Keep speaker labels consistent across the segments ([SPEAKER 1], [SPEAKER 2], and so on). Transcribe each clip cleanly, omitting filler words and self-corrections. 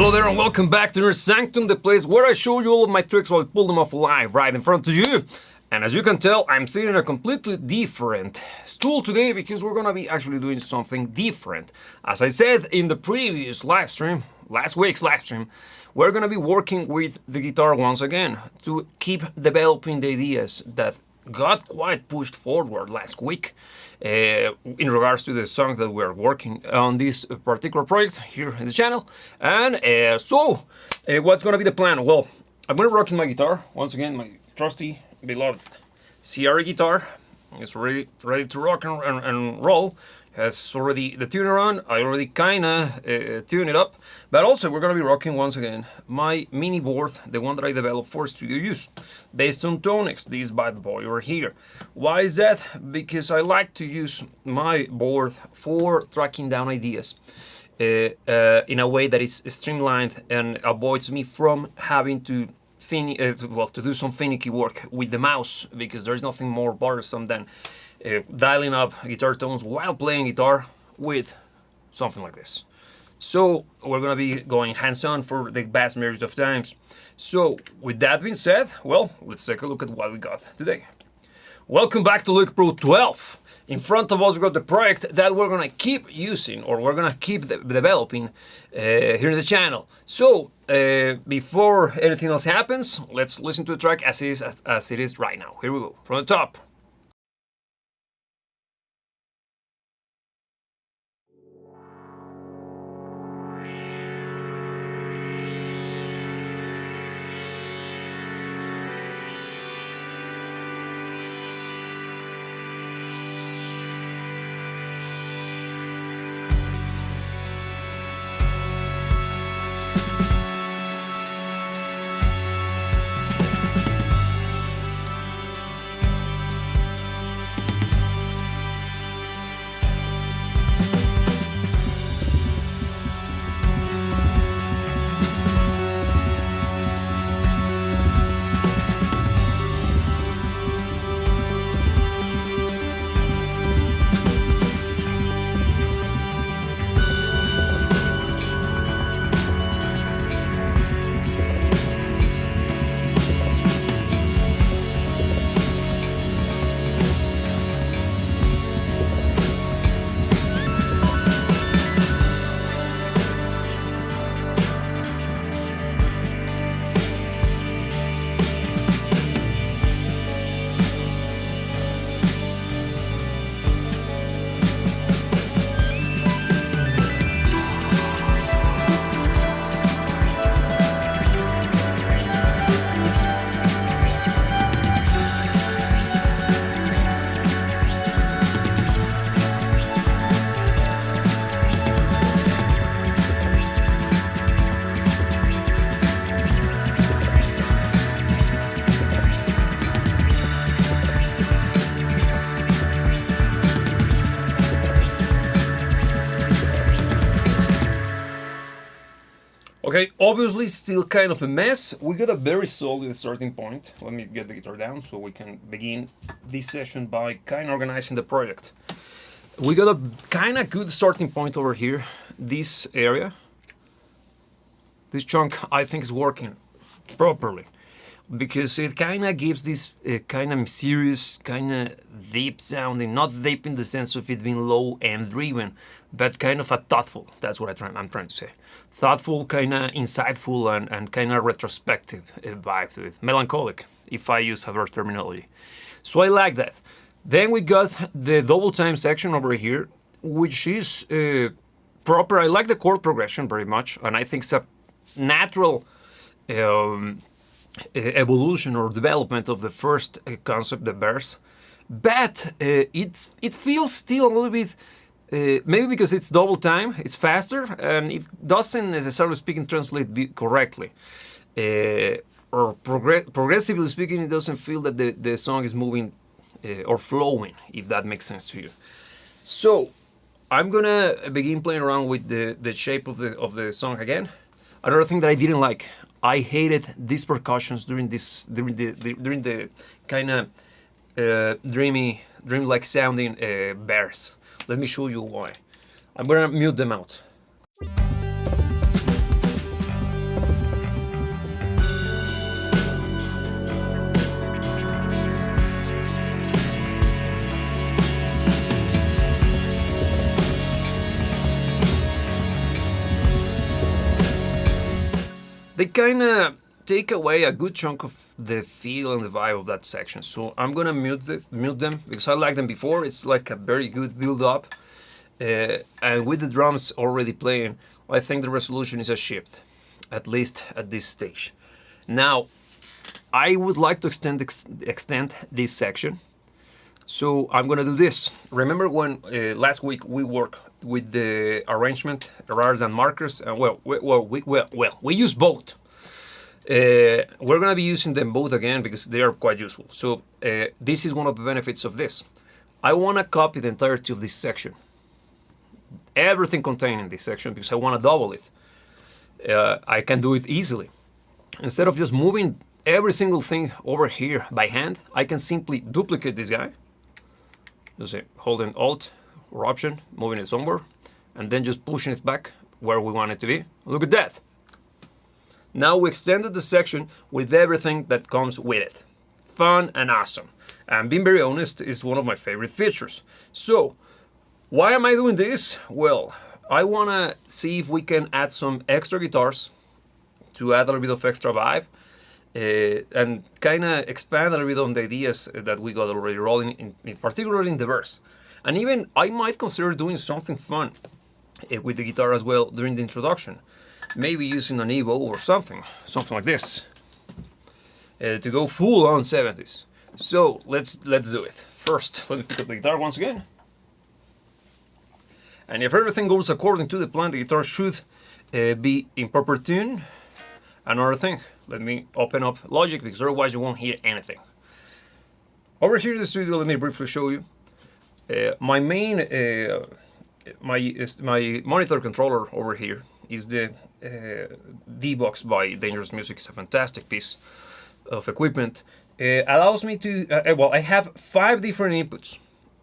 [SPEAKER 1] Hello there and welcome back to your Sanctum, the place where I show you all of my tricks while I pull them off live right in front of you. And as you can tell, I'm sitting in a completely different stool today because we're gonna be actually doing something different. As I said in the previous live stream, last week's live stream, we're gonna be working with the guitar once again to keep developing the ideas that got quite pushed forward last week in regards to the song that we're working on this particular project here in the channel. And so what's gonna be the plan? Well, I'm gonna be rocking my guitar once again, my trusty beloved CR guitar. It's ready to rock and roll. Has already the tuner on. I already kinda tuned it up, but also we're gonna be rocking once again my mini board, the one that I developed for studio use, based on Tonix, this bad boy over here. Why is that? Because I like to use my board for tracking down ideas in a way that is streamlined and avoids me from having to to do some finicky work with the mouse, because there's nothing more bothersome than dialing up guitar tones while playing guitar with something like this. So we're gonna be going hands-on for the vast majority of times. So with that being said, well, let's take a look at what we got today. Welcome back to Logic Pro 12. In front of us we got the project that we're gonna keep using, or we're gonna keep developing here in the channel. So before anything else happens, let's listen to the track as it is right now. Here we go, from the top. Okay, obviously still kind of a mess. We got a very solid starting point. Let me get the guitar down so we can begin this session by kind of organizing the project. We got a kind of good starting point over here, this area. This chunk I think is working properly, because it kind of gives this kind of mysterious, kind of deep sounding, not deep in the sense of it being low and driven, but kind of a thoughtful, that's what I'm trying to say. Thoughtful, kind of insightful, and kind of retrospective vibe to it. Melancholic, if I use her terminology. So I like that. Then we got the double time section over here, which is proper. I like the chord progression very much, and I think it's a natural evolution or development of the first concept, the verse. But it feels still a little bit, maybe because it's double time, it's faster, and it doesn't necessarily speaking translate correctly. Or progressively speaking, it doesn't feel that the song is moving or flowing, if that makes sense to you. So I'm gonna begin playing around with the shape of the song again. Another thing that I didn't like, I hated these percussions during the kind of dream-like sounding bears. Let me show you why. I'm gonna mute them out. they kind of take away a good chunk of the feel and the vibe of that section. So I'm gonna mute them because I like them before. It's like a very good build up, and with the drums already playing, I think the resolution is a shift, at least at this stage. Now, I would like to extend this section. So I'm gonna do this. Remember when last week we worked with the arrangement rather than markers? We use both. We're gonna be using them both again because they are quite useful. So this is one of the benefits of this. I wanna copy the entirety of this section. Everything contained in this section because I wanna double it. I can do it easily. Instead of just moving every single thing over here by hand, I can simply duplicate this guy. Just holding Alt or Option, moving it somewhere, and then just pushing it back where we want it to be. Look at that. Now we extended the section with everything that comes with it. Fun and awesome. And being very honest, is one of my favorite features. So, why am I doing this? Well, I wanna see if we can add some extra guitars to add a little bit of extra vibe. And kind of expand a little bit on the ideas that we got already rolling, in particularly in the verse. And even I might consider doing something fun with the guitar as well during the introduction. Maybe using an Evo or something like this, to go full on 70s. So let's do it. First, let me pick up the guitar once again. And if everything goes according to the plan, the guitar should be in proper tune. Another thing, let me open up Logic because otherwise you won't hear anything. Over here in the studio, let me briefly show you. My main, my monitor controller over here is the D-Box by Dangerous Music. It's a fantastic piece of equipment. Allows me to, I have 5 different inputs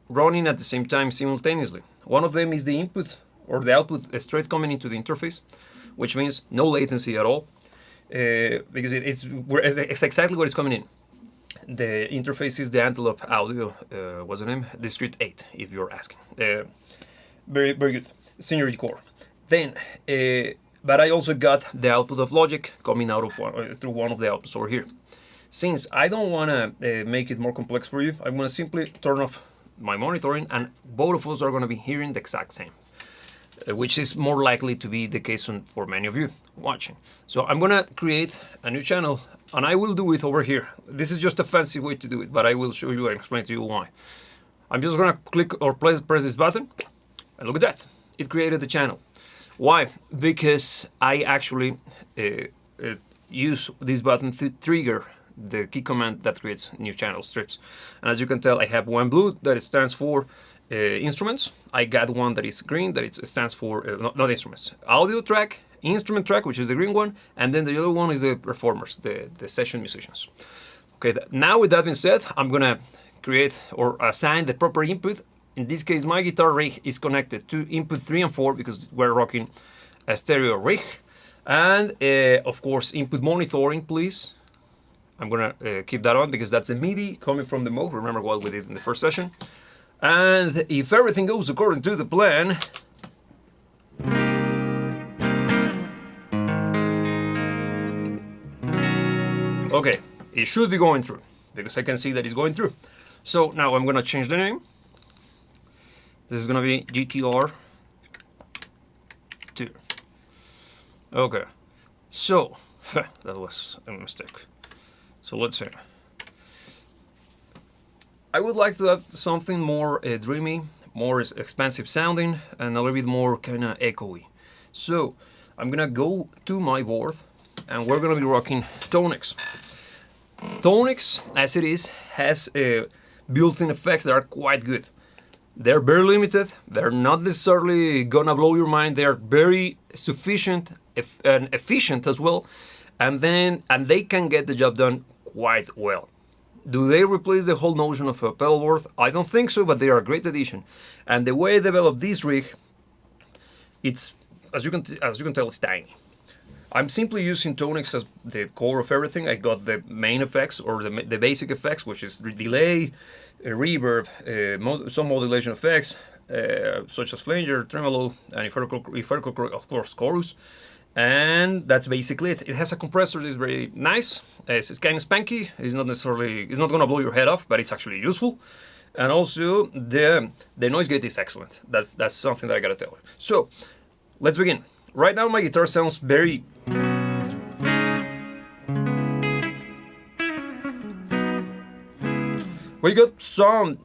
[SPEAKER 1] running at the same time simultaneously. One of them is the input or the output straight coming into the interface, which means no latency at all. Because it's exactly what is coming in. The interface is the Antelope Audio, what's the name? Discrete 8, if you're asking. Very good. Synergy core. Then, but I also got the output of Logic coming out of through one of the outputs over here. Since I don't want to make it more complex for you, I'm going to simply turn off my monitoring, and both of us are going to be hearing the exact same. Which is more likely to be the case for many of you watching. So I'm gonna create a new channel, and I will do it over here. This is just a fancy way to do it, but I will show you and explain to you why. I'm just gonna click or press this button, and look at that. It created the channel. Why? Because I actually use this button to trigger the key command that creates new channel strips. And as you can tell, I have one blue that it stands for instruments. I got one that is green that it stands for not instruments, audio track, instrument track, which is the green one, and then the other one is the performers, the session musicians. Okay, now with that being said, I'm gonna create or assign the proper input. In this case, my guitar rig is connected to input 3 and 4 because we're rocking a stereo rig, and of course input monitoring, please. I'm gonna keep that on because that's a MIDI coming from the Moog. Remember what we did in the first session. And if everything goes according to the plan, okay, it should be going through because I can see that it's going through. So now I'm gonna change the name. This is gonna be GTR 2. Okay, so that was a mistake. So let's see. I would like to have something more dreamy, more expansive sounding, and a little bit more kind of echoey. So I'm gonna go to my board, and we're gonna be rocking Tonix. Tonix, as it is, has built-in effects that are quite good. They're very limited. They're not necessarily gonna blow your mind. They're very sufficient and efficient as well, and they can get the job done quite well. Do they replace the whole notion of a pedal board? I don't think so, but they are a great addition. And the way I developed this rig, it's as you can tell, it's tiny. I'm simply using Tonix as the core of everything. I got the main effects or the basic effects, which is delay, reverb, some modulation effects, such as flanger, tremolo, and if I recall, of course, chorus. And that's basically it. It has a compressor that's very nice. It's kind of spanky. It's not gonna blow your head off, but it's actually useful. And also the noise gate is excellent. That's something that I gotta tell you. So let's begin. Right now my guitar sounds very we got some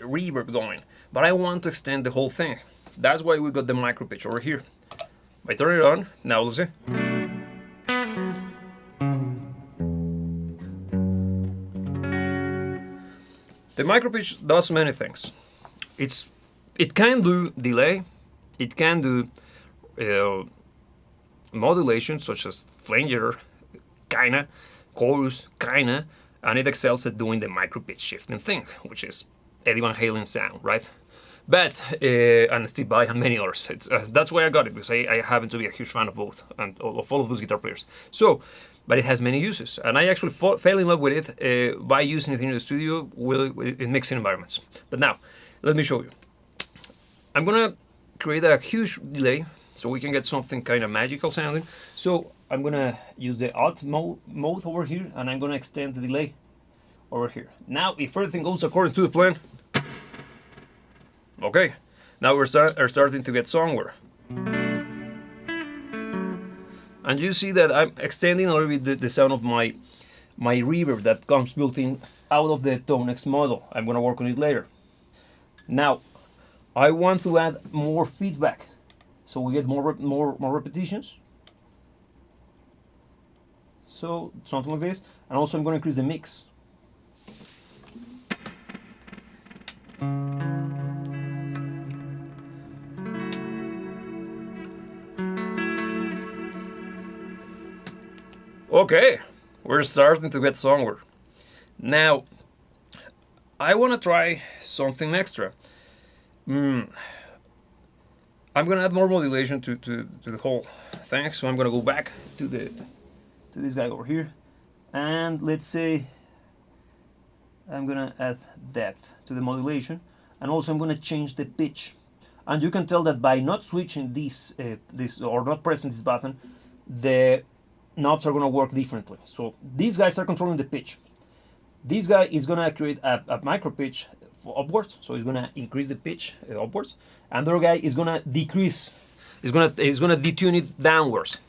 [SPEAKER 1] reverb going, but I want to extend the whole thing. That's why we got the micro pitch over here. I turn it on, now let's see. The micro pitch does many things. It can do delay, it can do modulation such as flanger, kinda, chorus, kinda, and it excels at doing the micro pitch shifting thing, which is Eddie Van Halen sound, right? But, and Steve Vai and many others. That's why I got it, because I happen to be a huge fan of both, and of all of those guitar players. So, but it has many uses, and I actually fell in love with it by using it in the studio in mixing environments. But now, let me show you. I'm gonna create a huge delay, so we can get something kind of magical sounding. So, I'm gonna use the alt mode over here, and I'm gonna extend the delay over here. Now, if everything goes according to the plan, okay, now we're starting to get somewhere. And you see that I'm extending a little bit the sound of my reverb that comes built in out of the Tonex model. I'm gonna work on it later. Now, I want to add more feedback, so we get more repetitions. So something like this, and also I'm gonna increase the mix. Okay, we're starting to get somewhere. Now, I want to try something extra. I'm gonna add more modulation to the whole thing. So I'm gonna go back to this guy over here, and let's say I'm gonna add depth to the modulation, and also I'm gonna change the pitch. And you can tell that by not switching this or not pressing this button, the knobs are going to work differently. So these guys are controlling the pitch. This guy is going to create a micro pitch for upwards, so he's going to increase the pitch upwards, and the other guy is going to decrease, he's going to detune it downwards,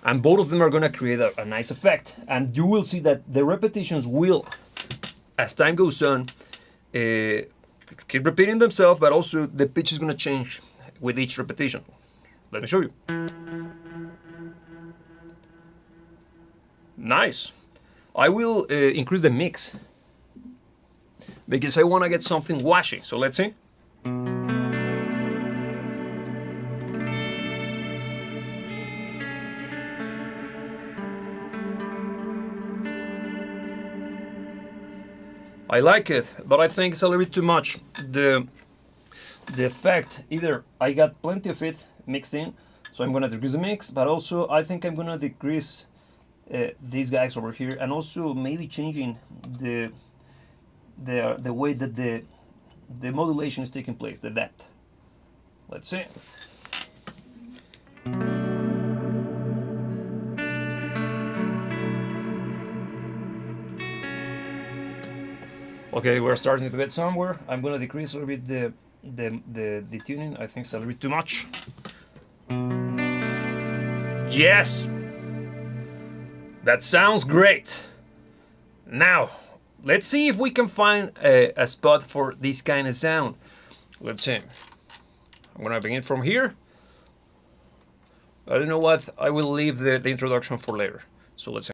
[SPEAKER 1] and both of them are going to create a nice effect. And you will see that the repetitions will, as time goes on, keep repeating themselves, but also the pitch is going to change with each repetition. Let me show you. Nice. I will increase the mix because I want to get something washy. So let's see. I like it, but I think it's a little bit too much. The effect, either I got plenty of it mixed in, so I'm gonna decrease the mix, but also I think I'm gonna decrease these guys over here, and also maybe changing the way that the modulation is taking place, the depth. Let's see. Okay, we're starting to get somewhere. I'm gonna decrease a little bit the tuning. I think it's a little bit too much. Yes! That sounds great. Now, let's see if we can find a spot for this kind of sound. Let's see. I'm gonna begin from here. I don't know what, I will leave the introduction for later. So let's see.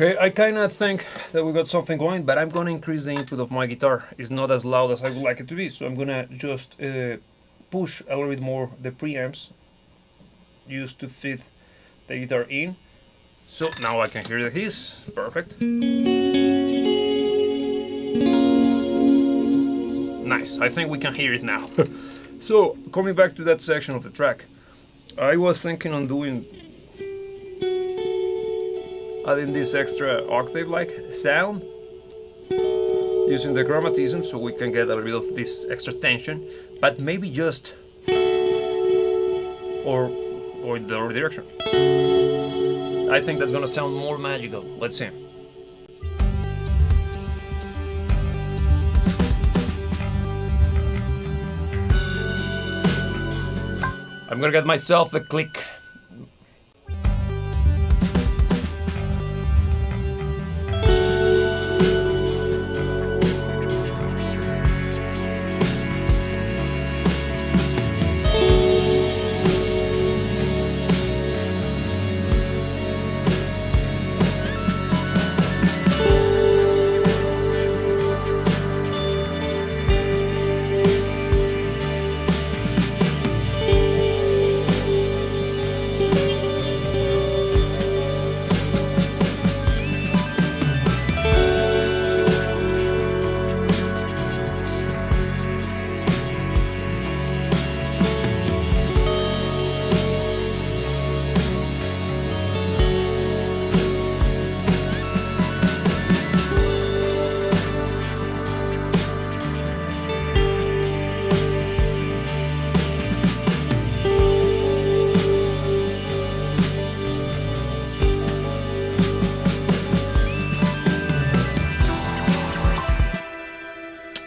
[SPEAKER 1] Okay, I kind of think that we got something going, but I'm gonna increase the input of my guitar. It's not as loud as I would like it to be, so I'm gonna just push a little bit more the preamps used to fit the guitar in. So now I can hear the hiss. Perfect. Nice, I think we can hear it now. So, coming back to that section of the track, I was thinking on adding this extra octave-like sound using the chromatism so we can get a little bit of this extra tension, but maybe just or in the other direction. I think that's gonna sound more magical. Let's see. I'm gonna get myself a click.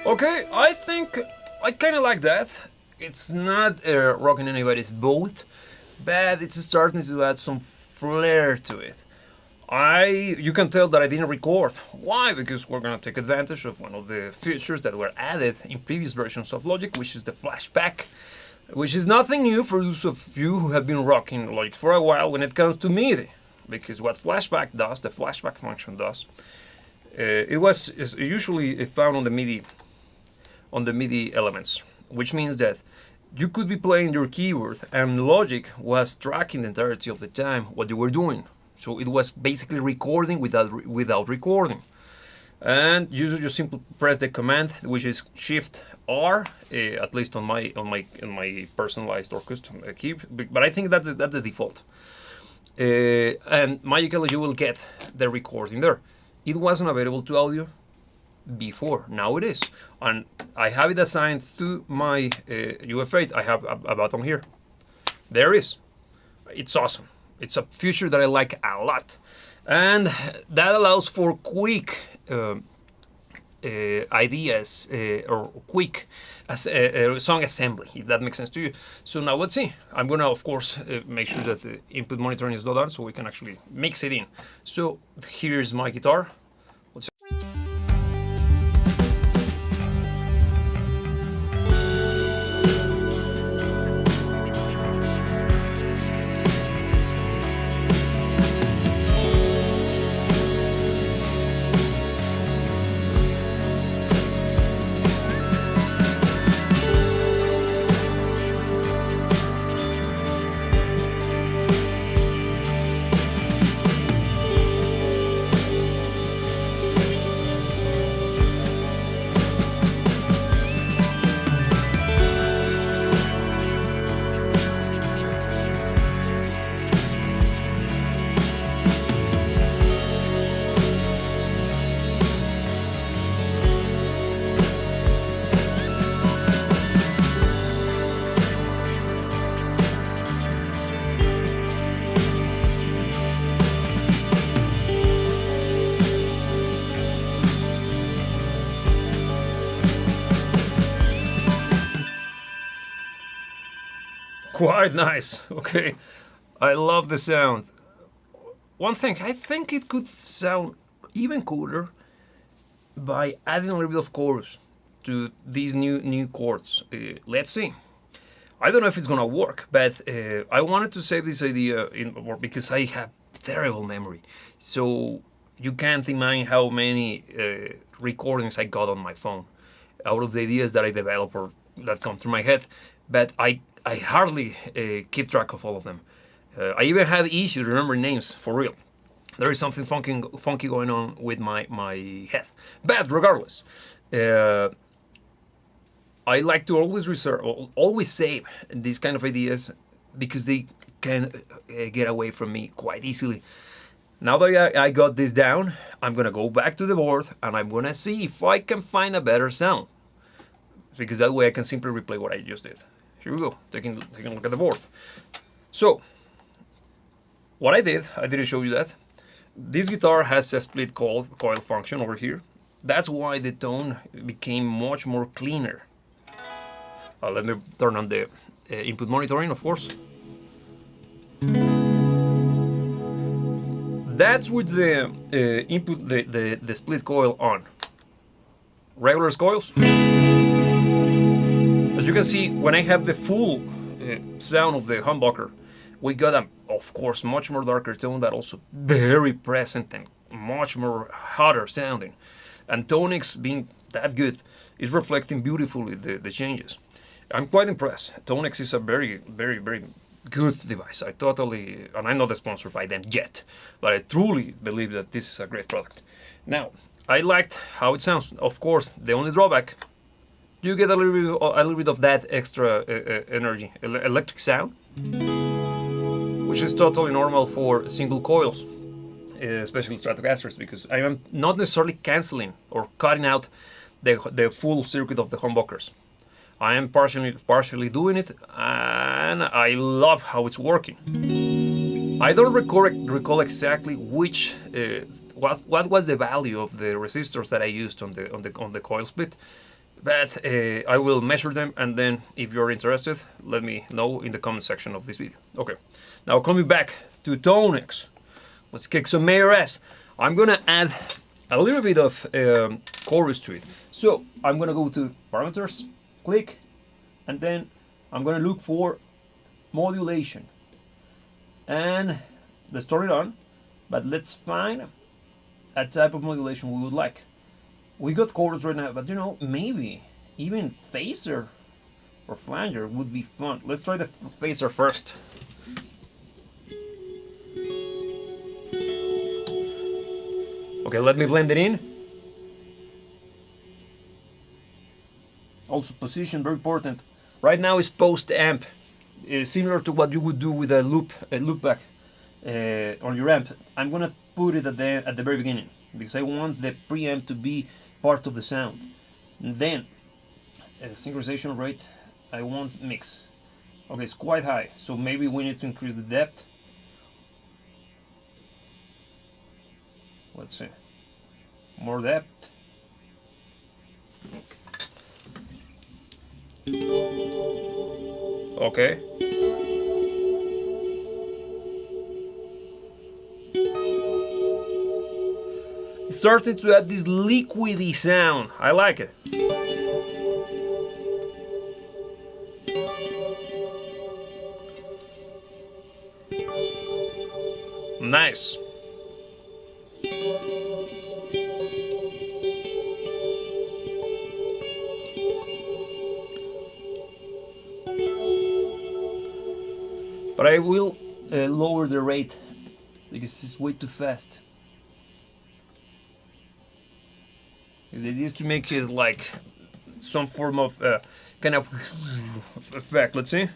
[SPEAKER 1] Okay, I think I kind of like that. It's not rocking anybody's boat, but it's starting to add some flair to it. You can tell that I didn't record. Why? Because we're gonna take advantage of one of the features that were added in previous versions of Logic, which is the flashback, which is nothing new for those of you who have been rocking Logic for a while when it comes to MIDI. Because what flashback does, the flashback function does, is usually found on the MIDI elements, which means that you could be playing your keyboard and Logic was tracking the entirety of the time what you were doing. So it was basically recording without recording. And you just simply press the command, which is Shift R, at least on my personalized or custom key. But I think that's the default. And magically you will get the recording there. It wasn't available to audio before, now it is, and I have it assigned to my UF8. I have a button here. There is. It's awesome. It's a feature that I like a lot, and that allows for quick ideas or quick song assembly, if that makes sense to you. So now let's see. I'm gonna, of course, make sure that the input monitoring is not on, so we can actually mix it in. So here's my guitar. Let's see. Quite nice. Okay, I love the sound. One thing, I think it could sound even cooler by adding a little bit of chorus to these new chords. Let's see. I don't know if it's gonna work, but I wanted to save this idea because I have terrible memory. So you can't imagine how many recordings I got on my phone out of the ideas that I develop or that come through my head, but I hardly keep track of all of them. I even had issues remembering names, for real. There is something funky going on with my head. But regardless, I like to always save these kind of ideas because they can get away from me quite easily. Now that I got this down, I'm gonna go back to the board and I'm gonna see if I can find a better sound. Because that way I can simply replay what I just did. Here we go, taking a look at the board. So, what I didn't show you that. This guitar has a split coil function over here. That's why the tone became much more cleaner. Let me turn on the input monitoring, of course. That's with the input, the split coil on. Regular coils. As you can see, when I have the full sound of the humbucker, we got a, of course, much more darker tone, but also very present and much more hotter sounding. And Tonix, being that good, is reflecting beautifully the changes. I'm quite impressed. Tonix is a very, very, very good device. And I'm not sponsored by them yet, but I truly believe that this is a great product. Now, I liked how it sounds. Of course, the only drawback, you get a little bit of that extra energy, electric sound, which is totally normal for single coils, especially Stratocasters, because I am not necessarily canceling or cutting out the full circuit of the humbuckers. I am partially doing it, and I love how it's working. I don't recall exactly which what was the value of the resistors that I used on the coil split, but I will measure them, and then if you're interested, let me know in the comment section of this video. Okay, now coming back to Tonix, let's kick some major ass. I'm gonna add a little bit of chorus to it. So I'm gonna go to parameters, click, and then I'm gonna look for modulation. And let's turn it on, but let's find a type of modulation we would like. We got chords right now, but you know, maybe even phaser or flanger would be fun. Let's try the phaser first. Okay, let me blend it in. Also position, very important. Right now is post amp, similar to what you would do with a loopback on your amp. I'm gonna put it at the very beginning because I want the preamp to be part of the sound. And then synchronization rate, I want mix. Okay, it's quite high, so maybe we need to increase the depth. Let's see, more depth. Okay. It started to add this liquidy sound. I like it. Nice. But I will lower the rate because it's way too fast. The idea is to make it like some form of kind of effect. Let's see.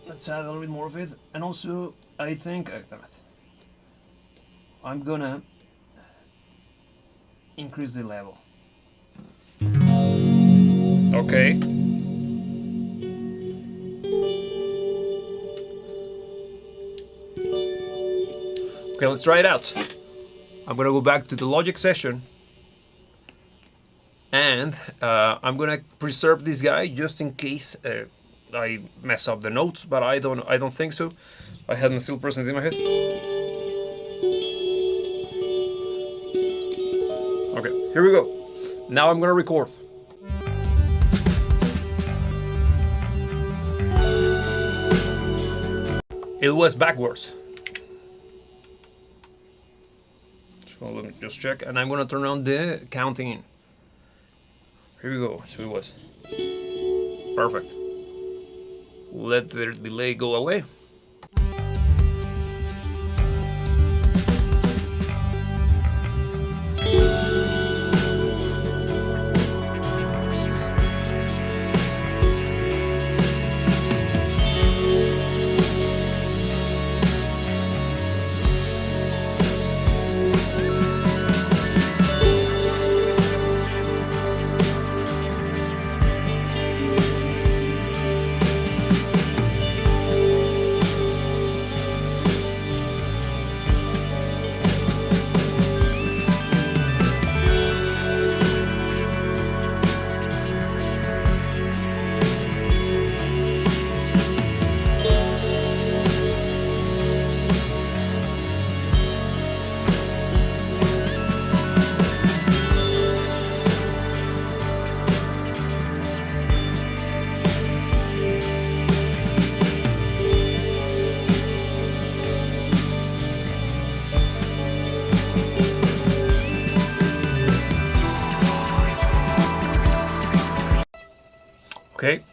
[SPEAKER 1] Let's add a little bit more of it, and also I think I'm gonna increase the level. Okay. Okay, let's try it out. I'm gonna go back to the Logic session, and I'm gonna preserve this guy just in case I mess up the notes, but I don't think so. I had them still present in my head. Okay, here we go. Now I'm gonna record. It was backwards. So let me just check, and I'm gonna turn on the counting. Here we go. So it was perfect. Let the delay go away.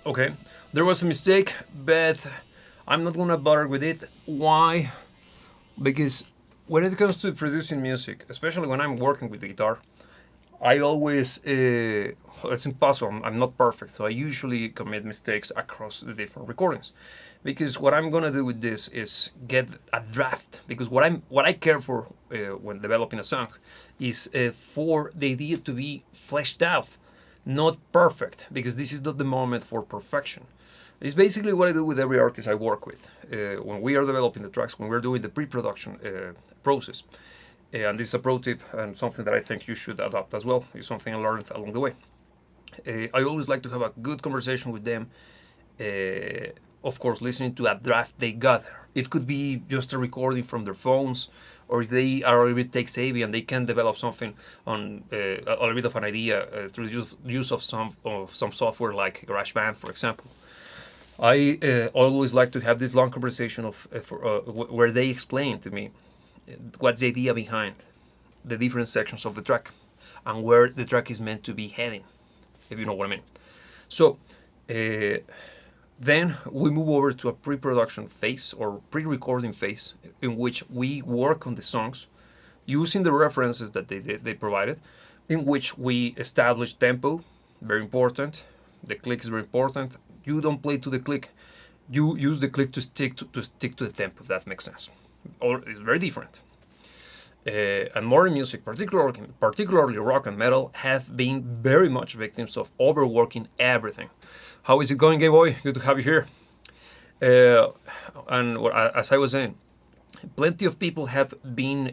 [SPEAKER 1] Okay. There was a mistake, but I'm not gonna bother with it. Why? Because when it comes to producing music, especially when I'm working with the guitar, I always, it's impossible, I'm not perfect, so I usually commit mistakes across the different recordings. Because what I'm gonna do with this is get a draft, because what I care for when developing a song is for the idea to be fleshed out, not perfect, because this is not the moment for perfection. It's basically what I do with every artist I work with. When we are developing the tracks, when we're doing the pre-production process, and this is a pro tip and something that I think you should adopt as well. It's something I learned along the way. I always like to have a good conversation with them. Of course, listening to a draft they got. It could be just a recording from their phones, or if they are a little bit tech savvy and they can develop something on a little bit of an idea through the use of some software like GarageBand, for example. I always like to have this long conversation where they explain to me what's the idea behind the different sections of the track and where the track is meant to be heading, if you know what I mean. So then we move over to a pre-production phase or pre-recording phase in which we work on the songs using the references that they provided, in which we establish tempo, very important. The click is very important. You don't play to the click. You use the click to stick to the tempo, if that makes sense. Or it's very different. And modern music, particularly rock and metal, have been very much victims of overworking everything. How is it going, Gay Boy? Good to have you here. And as I was saying, plenty of people have been,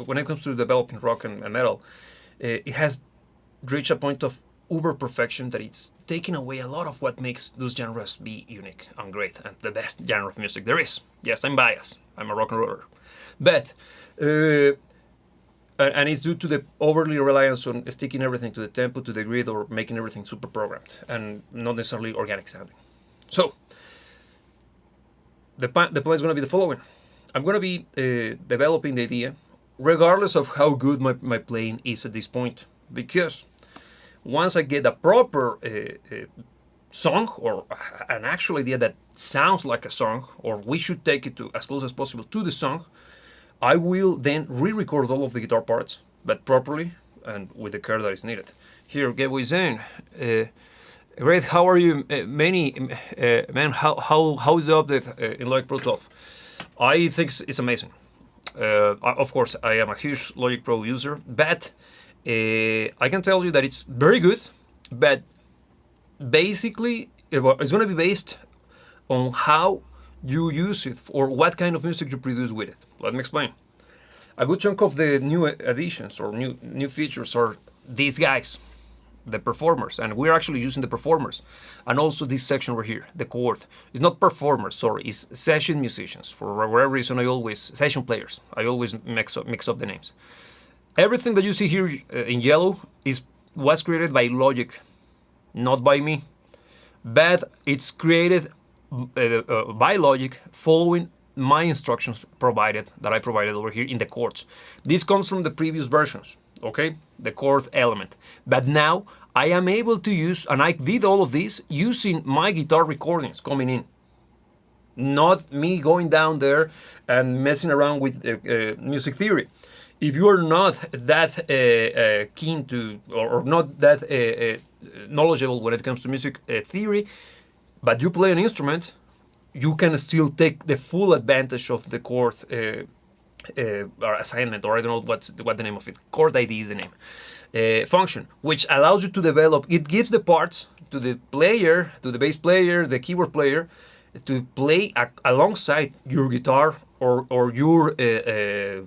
[SPEAKER 1] when it comes to developing rock and metal, it has reached a point of uber perfection that it's taken away a lot of what makes those genres be unique and great and the best genre of music there is. Yes, I'm biased. I'm a rock and roller. But, and it's due to the overly reliance on sticking everything to the tempo, to the grid, or making everything super programmed and not necessarily organic sounding. So, the plan is going to be the following. I'm going to be developing the idea regardless of how good my playing is at this point, because once I get a proper song or an actual idea that sounds like a song, or we should take it to as close as possible to the song, I will then re-record all of the guitar parts, but properly and with the care that is needed. Here, Gateway Zane. Great, how are you? Man, how is the update in Logic Pro 12? I think it's amazing. Of course, I am a huge Logic Pro user, but I can tell you that it's very good, but basically it's going to be based on how you use it or what kind of music you produce with it. Let me explain. A good chunk of the new additions or new features are these guys, the performers, and we're actually using the performers. And also this section right here, the chord. It's not performers, sorry, it's session musicians. For whatever reason, session players. I always mix up the names. Everything that you see here in yellow was created by Logic, not by me. But it's created by Logic following my instructions provided, that I provided over here in the chords. This comes from the previous versions, okay? The chord element. But now I am able to use, and I did all of this using my guitar recordings coming in. Not me going down there and messing around with music theory. If you are not that keen to, or not that knowledgeable when it comes to music theory, but you play an instrument, you can still take the full advantage of the chord or assignment, or I don't know what the name of it. Chord ID is the name. Function, which allows you to develop. It gives the parts to the player, to the bass player, the keyboard player, to play alongside your guitar or your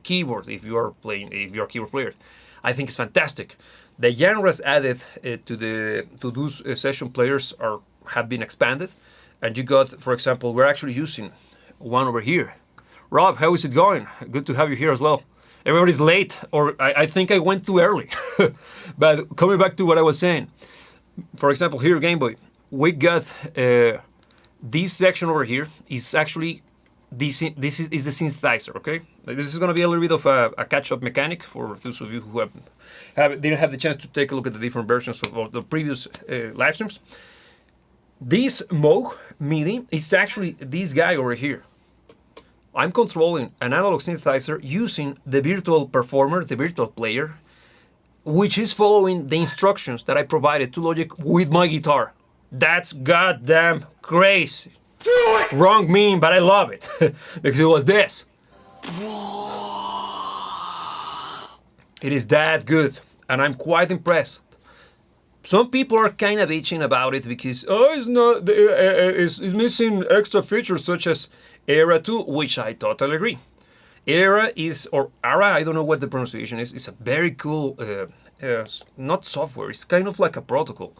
[SPEAKER 1] keyboard if you are a keyboard player. I think it's fantastic. The genres added to those session players have been expanded, and you got, for example, we're actually using one over here. Rob, how is it going? Good to have you here as well. Everybody's late, or I think I went too early. But coming back to what I was saying, for example, here, Game Boy, we got this section over here is actually this is the synthesizer, okay? This is going to be a little bit of a catch-up mechanic for those of you who didn't have the chance to take a look at the different versions of the previous live streams. This Moog MIDI is actually this guy over here. I'm controlling an analog synthesizer using the virtual performer, the virtual player, which is following the instructions that I provided to Logic with my guitar. That's goddamn crazy. Wrong meme, but I love it because it was this. It is that good, and I'm quite impressed. Some people are kind of bitching about it because it's missing extra features such as Era 2, which I totally agree. Era, I don't know what the pronunciation is. It's a very cool, not software. It's kind of like a protocol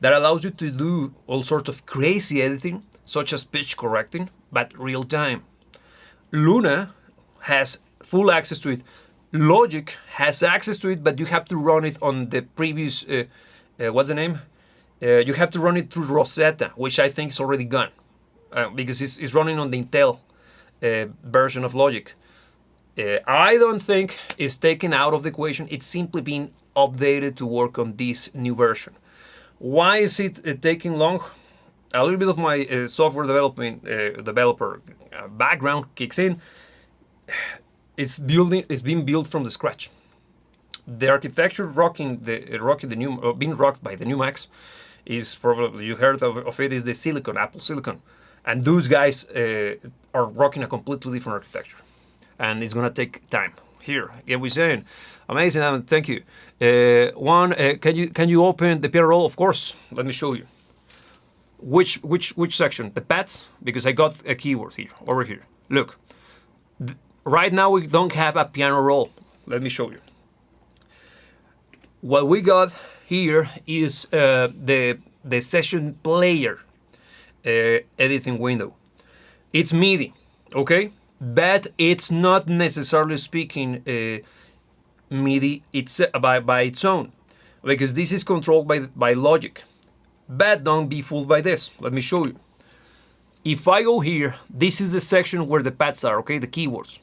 [SPEAKER 1] that allows you to do all sorts of crazy editing, such as pitch correcting, but real time. Luna has full access to it. Logic has access to it, but you have to run it on the previous, what's the name? You have to run it through Rosetta, which I think is already gone, because it's running on the Intel version of Logic. I don't think it's taken out of the equation. It's simply being updated to work on this new version. Why is it taking long? A little bit of my software developer background kicks in. It's being built from the scratch. The architecture being rocked by the new Macs is probably, you heard of it, is the silicon, Apple Silicon. And those guys are rocking a completely different architecture. And it's gonna take time. Here, again, we're saying, amazing, Alan, thank you. Can you open the piano roll? Of course, let me show you. Which section? The pads? Because I got a keyword here, over here. Look, right now we don't have a piano roll. Let me show you. What we got here is the session player editing window. It's MIDI, okay? But it's not necessarily speaking MIDI by its own, because this is controlled by Logic. But don't be fooled by this. Let me show you. If I go here, this is the section where the pads are, okay, the keywords.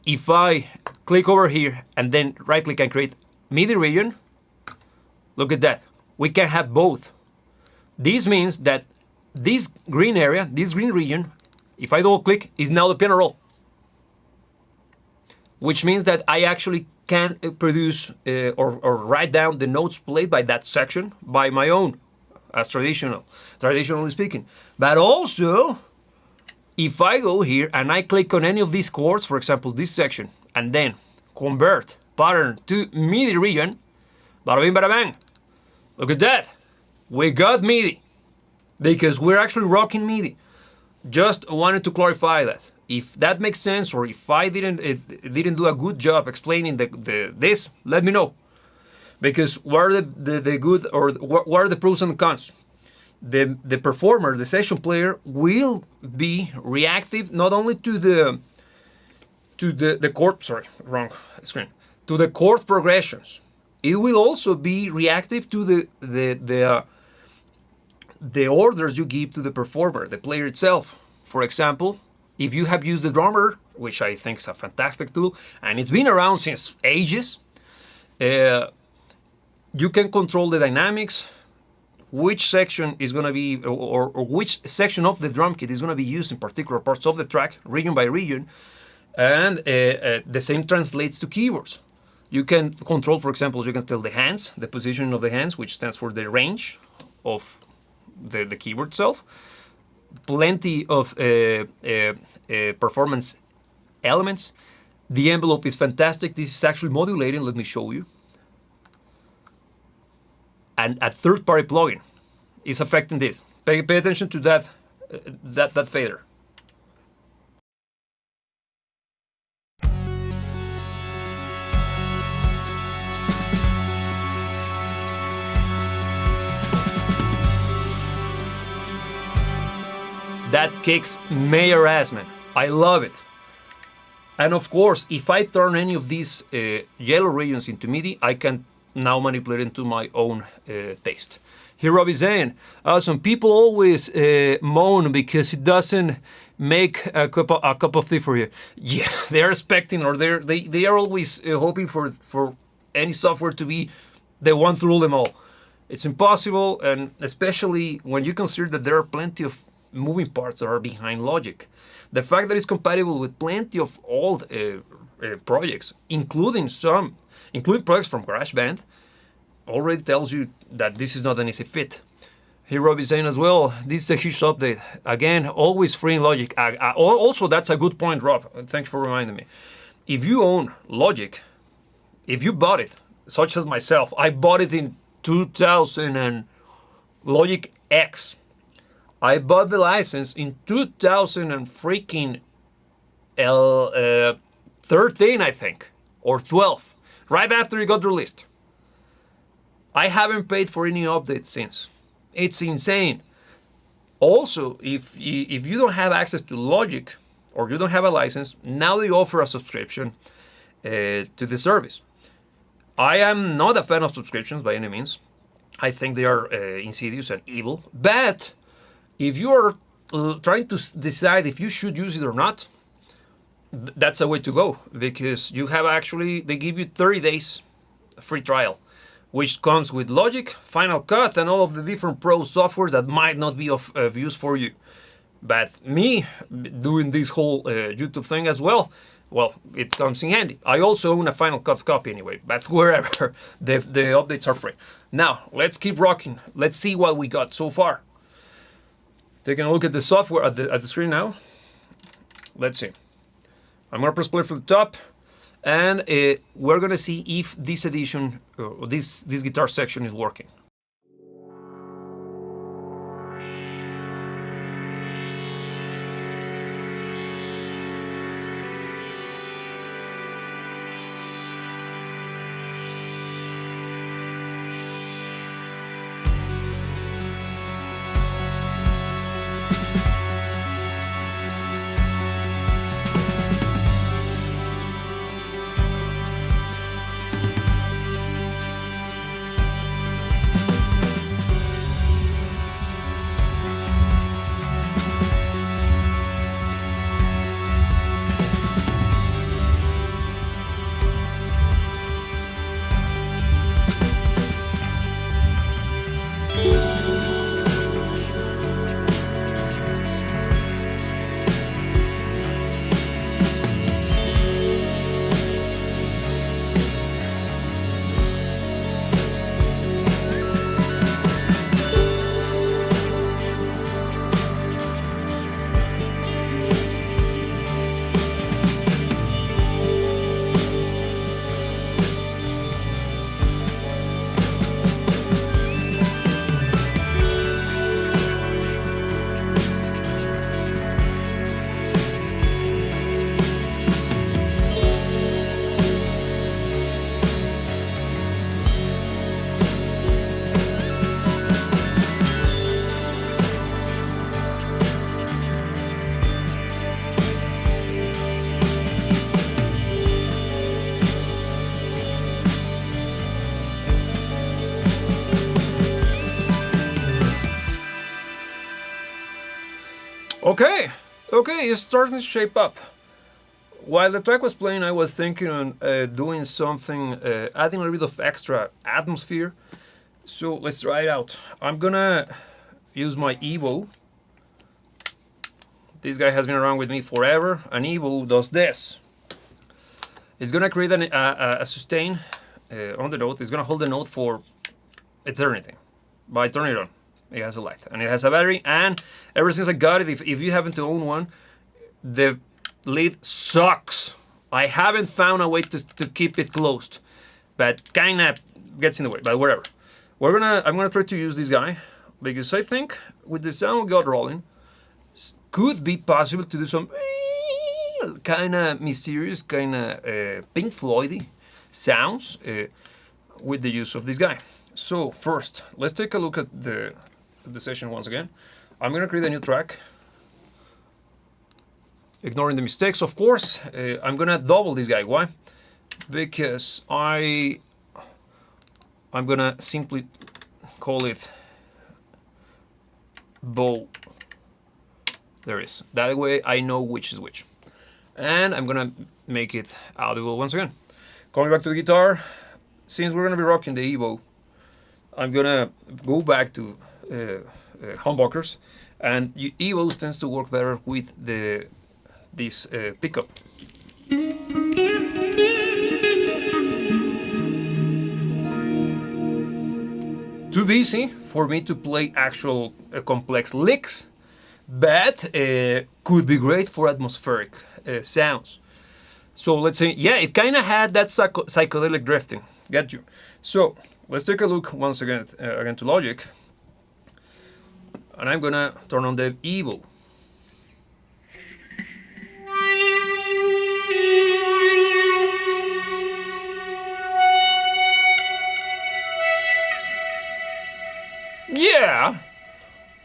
[SPEAKER 1] If I click over here and then right click and create MIDI region, look at that. We can have both. This means that this green area, this green region, if I double click, is now the piano roll. Which means that I actually can produce or write down the notes played by that section by my own, as traditionally speaking. But also, if I go here and I click on any of these chords, for example, this section, and then convert pattern to MIDI region, bada bing, bada bang. Look at that. We got MIDI because we're actually rocking MIDI. Just wanted to clarify that. If that makes sense, or if I didn't do a good job explaining this, let me know. Because what are the good, or what are the pros and cons? The performer, the session player, will be reactive not only to the chord. Sorry, wrong screen. To the chord progressions. It will also be reactive to the orders you give to the performer, the player itself. For example, If you have used the drummer, which I think is a fantastic tool, and it's been around since ages, you can control the dynamics, which section is going to be, or which section of the drum kit is going to be used in particular parts of the track, region by region, and the same translates to keyboards. You can control, for example, you can tell the hands, the position of the hands, which stands for the range of the keyboard itself. Plenty of performance elements. The envelope is fantastic. This is actually modulating. Let me show you. And a third-party plugin is affecting this. Pay attention to that fader. That kicks major ass, man. I love it. And of course, if I turn any of these yellow regions into MIDI, I can now manipulate into my own taste. Here Rob is saying, some people always moan because it doesn't make a cup of tea for you. Yeah, they are expecting, or they are always hoping for any software to be the one to rule them all. It's impossible, and especially when you consider that there are plenty of moving parts that are behind Logic. The fact that it's compatible with plenty of old projects, including projects from GarageBand, already tells you that this is not an easy fit. Here Rob is saying as well, this is a huge update. Again, always free in Logic. Also, that's a good point, Rob. Thanks for reminding me. If you own Logic, if you bought it, such as myself, I bought it in 2000 and Logic X. I bought the license in 2013, I think, or 12, right after it got released. I haven't paid for any update since. It's insane. Also, if you don't have access to Logic or you don't have a license, now they offer a subscription to the service. I am not a fan of subscriptions by any means. I think they are insidious and evil, but if you are trying to decide if you should use it or not, that's a way to go, because you have they give you 30 days free trial, which comes with Logic, Final Cut, and all of the different pro software that might not be of use for you. But me doing this whole YouTube thing as well, it comes in handy. I also own a Final Cut copy anyway, but wherever, the updates are free. Now, let's keep rocking. Let's see what we got so far. Taking a look at the software at the screen now. Let's see. I'm gonna press play from the top, and we're gonna see if this edition, this guitar section is working. Okay, Okay, it's starting to shape up. While the track was playing, I was thinking on doing something, adding a little bit of extra atmosphere. So let's try it out. I'm gonna use my Evo. This guy has been around with me forever. An Evo does this. It's gonna create a sustain on the note. It's gonna hold the note for eternity by turning it on. It has a light and it has a battery. And ever since I got it, if you happen to own one, the lid sucks. I haven't found a way to keep it closed, but kind of gets in the way. But whatever. I'm gonna try to use this guy because I think with the sound we got rolling, could be possible to do some kind of mysterious, kind of Pink Floydy sounds with the use of this guy. So first, let's take a look at the session once again. I'm gonna create a new track. Ignoring the mistakes, of course. I'm gonna double this guy. Why? Because I'm gonna simply call it bow. There is. That way I know which is which. And I'm gonna make it audible once again. Coming back to the guitar, since we're gonna be rocking the Evo, I'm gonna go back to humbuckers, and Evos tends to work better with this pickup. Too busy for me to play actual complex licks, but could be great for atmospheric sounds. So let's say, yeah, it kind of had that psychedelic drifting. Get you. So let's take a look once again to Logic, and I'm gonna turn on the Evo. Yeah,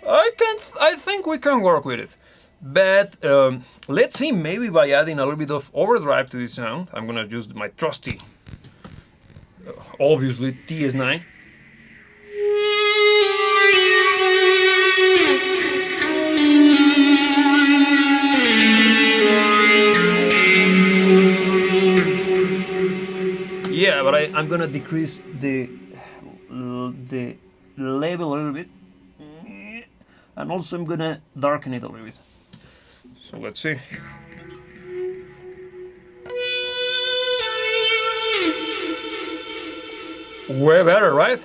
[SPEAKER 1] I think we can work with it, but let's see, maybe by adding a little bit of overdrive to this sound. I'm gonna use my trusty, obviously, TS9. Yeah, but I'm gonna decrease the level a little bit, and also I'm gonna darken it a little bit. So let's see. Way better, right?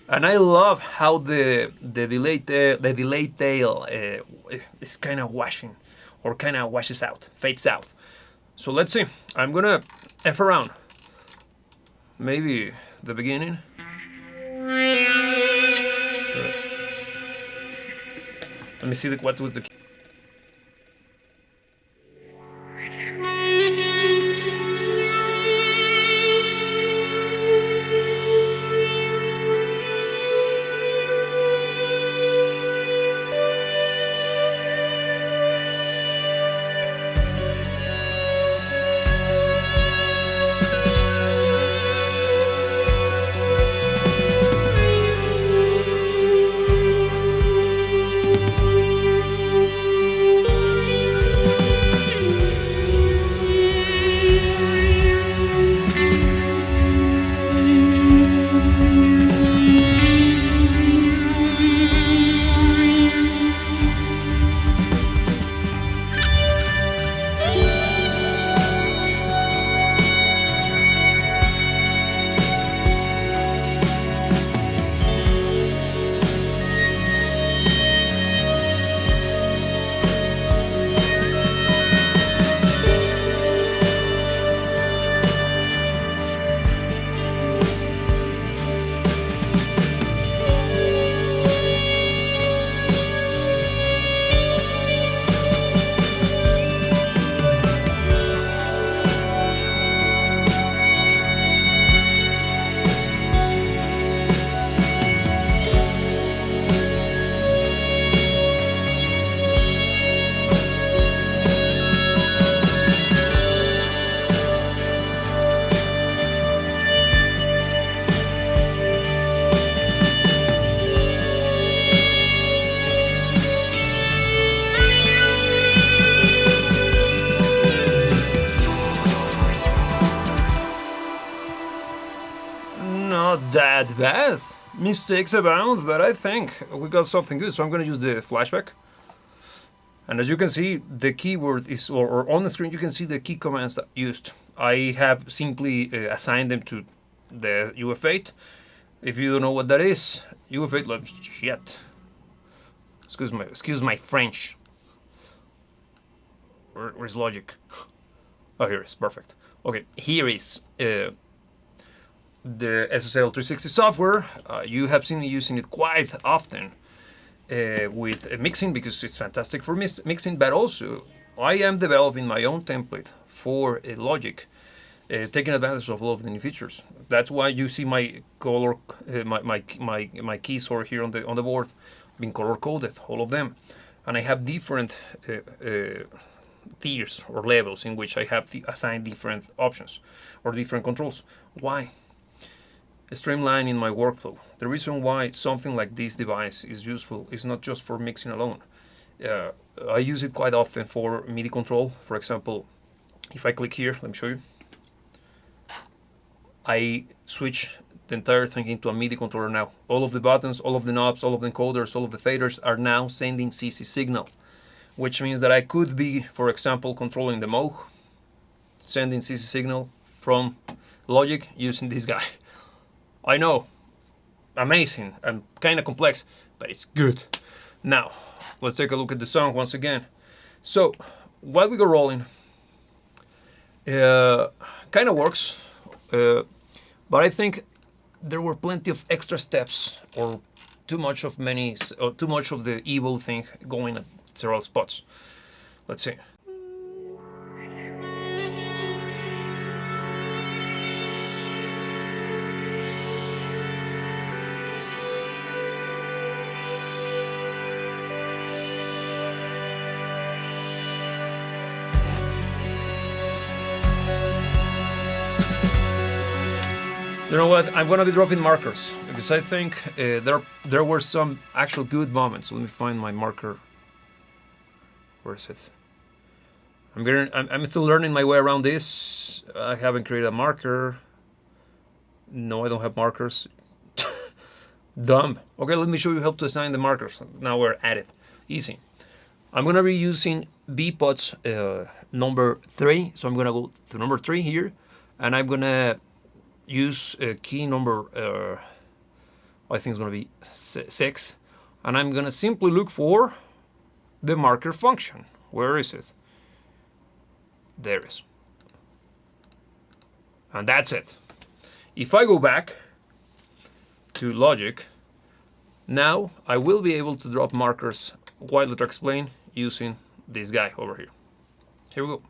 [SPEAKER 1] And I love how the delay tail is kind of washing, or kind of washes out, fades out. So let's see. I'm gonna F around. Maybe the beginning. Sure. Let me see what was the key. that bad. Mistakes abound, but I think we got something good. So I'm going to use the flashback. And as you can see, the keyword is, or on the screen, you can see the key commands that used. I have simply assigned them to the UF8. If you don't know what that is, UF8, like, shit. Excuse my French. Where's Logic? Oh, here it is, perfect. Okay, here is the SSL 360 software. You have seen me using it quite often with mixing because it's fantastic for mixing, but also I am developing my own template for Logic, taking advantage of all of the new features. That's why you see my color, my keys over here on the board being color coded, all of them, and I have different tiers or levels in which I have assigned different options or different controls. Why? Streamlining my workflow. The reason why something like this device is useful is not just for mixing alone. I use it quite often for MIDI control. For example, if I click here, let me show you. I switch the entire thing into a MIDI controller now. All of the buttons, all of the knobs, all of the encoders, all of the faders are now sending CC signal, which means that I could be, for example, controlling the Moog, sending CC signal from Logic using this guy. I know, amazing and kind of complex, but it's good. Now, let's take a look at the song once again. So, while we go rolling, kind of works, but I think there were plenty of extra steps or too much of the Evo thing going at several spots. Let's see. You know what? I'm gonna be dropping markers because I think there were some actual good moments. Let me find my marker. Where is it? I'm still learning my way around this. I haven't created a marker. No, I don't have markers. Dumb. Okay, let me show you how to assign the markers. Now we're at it. Easy. I'm gonna be using Beatput's number 3. So I'm gonna go to number 3 here, and I'm gonna use key number, I think it's going to be 6, and I'm going to simply look for the marker function. Where is it? There it is. And that's it. If I go back to Logic, now I will be able to drop markers while to explain using this guy over here. Here we go.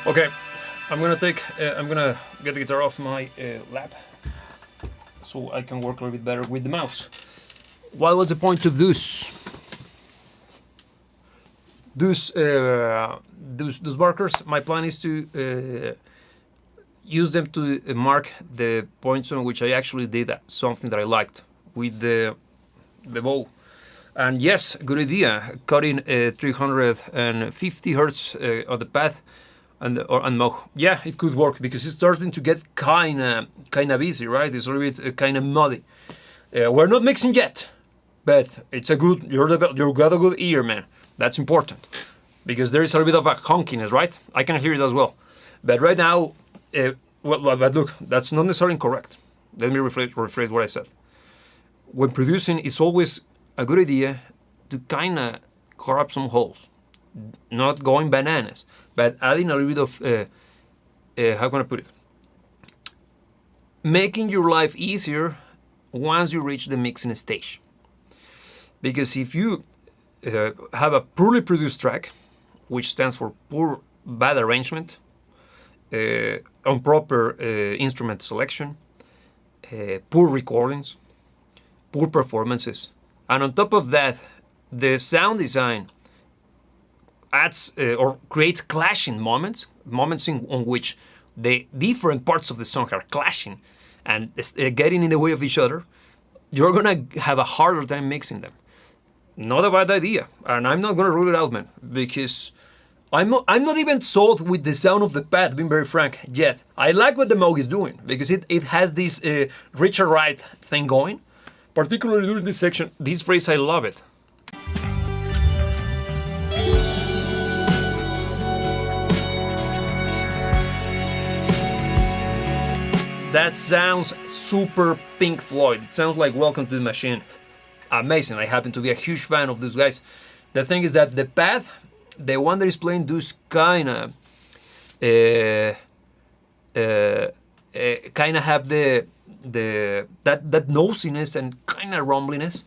[SPEAKER 1] Okay, I'm gonna get the guitar off my lap so I can work a little bit better with the mouse. What was the point of this? Those markers, my plan is to use them to mark the points on which I actually did something that I liked with the bow. And yes, good idea, cutting 350 hertz on the pad and yeah, it could work because it's starting to get kind of busy, right? It's a little bit kind of muddy. We're not mixing yet, but it's a good. You got a good ear, man. That's important because there is a little bit of a honkiness, right? I can hear it as well. But right now, but look, that's not necessarily correct. Let me rephrase what I said. When producing, it's always a good idea to kind of cover up some holes. Not going bananas, but adding a little bit of, how can I put it? Making your life easier once you reach the mixing stage. Because if you have a poorly produced track, which stands for poor, bad arrangement, improper instrument selection, poor recordings, poor performances, and on top of that, the sound design adds or creates clashing moments on which the different parts of the song are clashing and getting in the way of each other, you're gonna have a harder time mixing them. Not a bad idea, and I'm not gonna rule it out, man, because I'm not even sold with the sound of the pad, being very frank, yet. I like what the Moog is doing, because it has this Richard Wright thing going, particularly during this section. This phrase, I love it. That sounds super Pink Floyd. It sounds like Welcome to the Machine. Amazing. I happen to be a huge fan of those guys. The thing is that the pad, the one that is playing those kind of have that nosiness and kind of rumbliness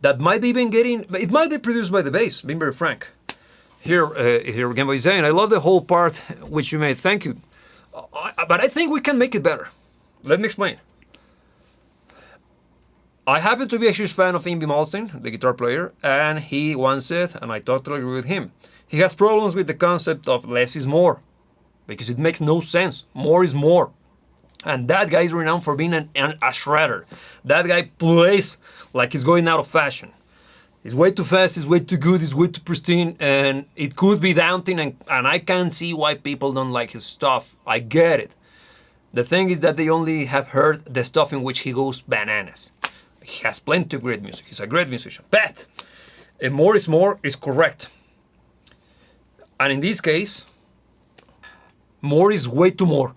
[SPEAKER 1] that might even it might be produced by the bass, being very frank. Here again by saying, I love the whole part which you made. Thank you. But I think we can make it better. Let me explain. I happen to be a huge fan of Yngwie Malmsteen, the guitar player, and he once said, and I totally agree with him, he has problems with the concept of less is more, because it makes no sense. More is more. And that guy is renowned for being a shredder. That guy plays like he's going out of fashion. He's way too fast, he's way too good, he's way too pristine, and it could be daunting, and I can see why people don't like his stuff. I get it. The thing is that they only have heard the stuff in which he goes bananas. He has plenty of great music. He's a great musician. But more is more is correct. And in this case, more is way too more.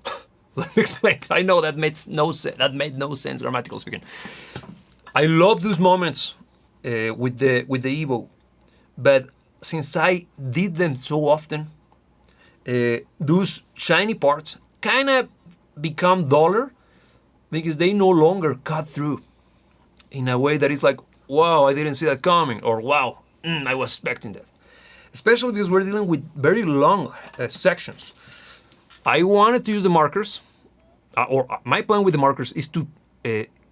[SPEAKER 1] Let me explain. I know that made no sense, grammatical speaking. I love those moments with the Evo, but since I did them so often, those shiny parts kind of become duller because they no longer cut through in a way that is like, wow, I didn't see that coming, or wow, I was expecting that. Especially because we're dealing with very long sections. I wanted to use the markers, or my plan with the markers is to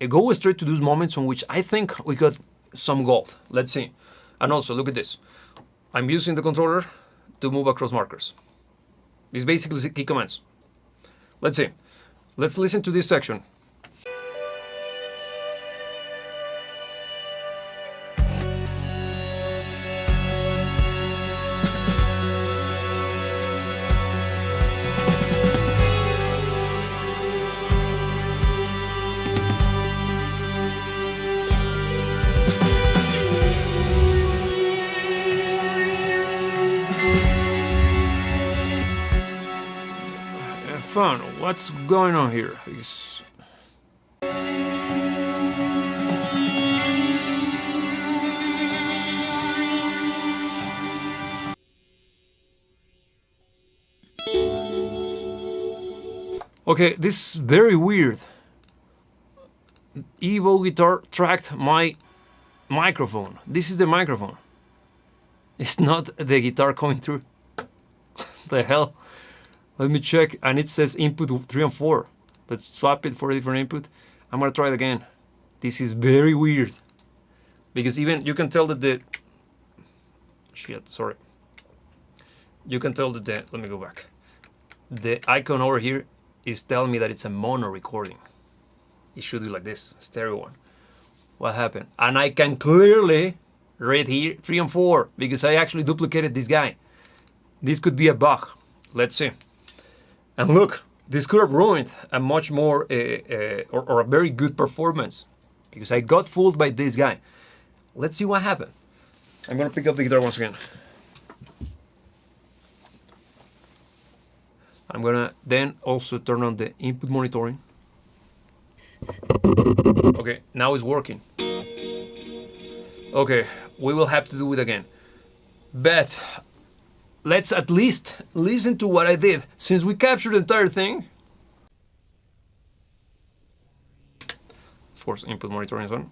[SPEAKER 1] go straight to those moments on which I think we got some gold. Let's see. And also, look at this. I'm using the controller to move across markers. It's basically key commands. Let's see. Let's listen to this section. Fun. What's going on here? Okay, this is very weird. Evo guitar tracked my microphone. This is the microphone. It's not the guitar coming through. The hell? Let me check, and it says input 3 and 4. Let's swap it for a different input. I'm gonna try it again. This is very weird, because even you can tell that the you can tell that let me go back. The icon over here is telling me that it's a mono recording. It should be like this, stereo one. What happened? And I can clearly read here 3 and 4 because I actually duplicated this guy. This could be a bug. Let's see. And look, this could have ruined a much more or a very good performance because I got fooled by this guy. Let's see what happened. I'm gonna pick up the guitar once again. I'm gonna then also turn on the input monitoring. Okay, now it's working. Okay, we will have to do it again. Beth, let's at least listen to what I did since we captured the entire thing. Of course, input monitoring is on.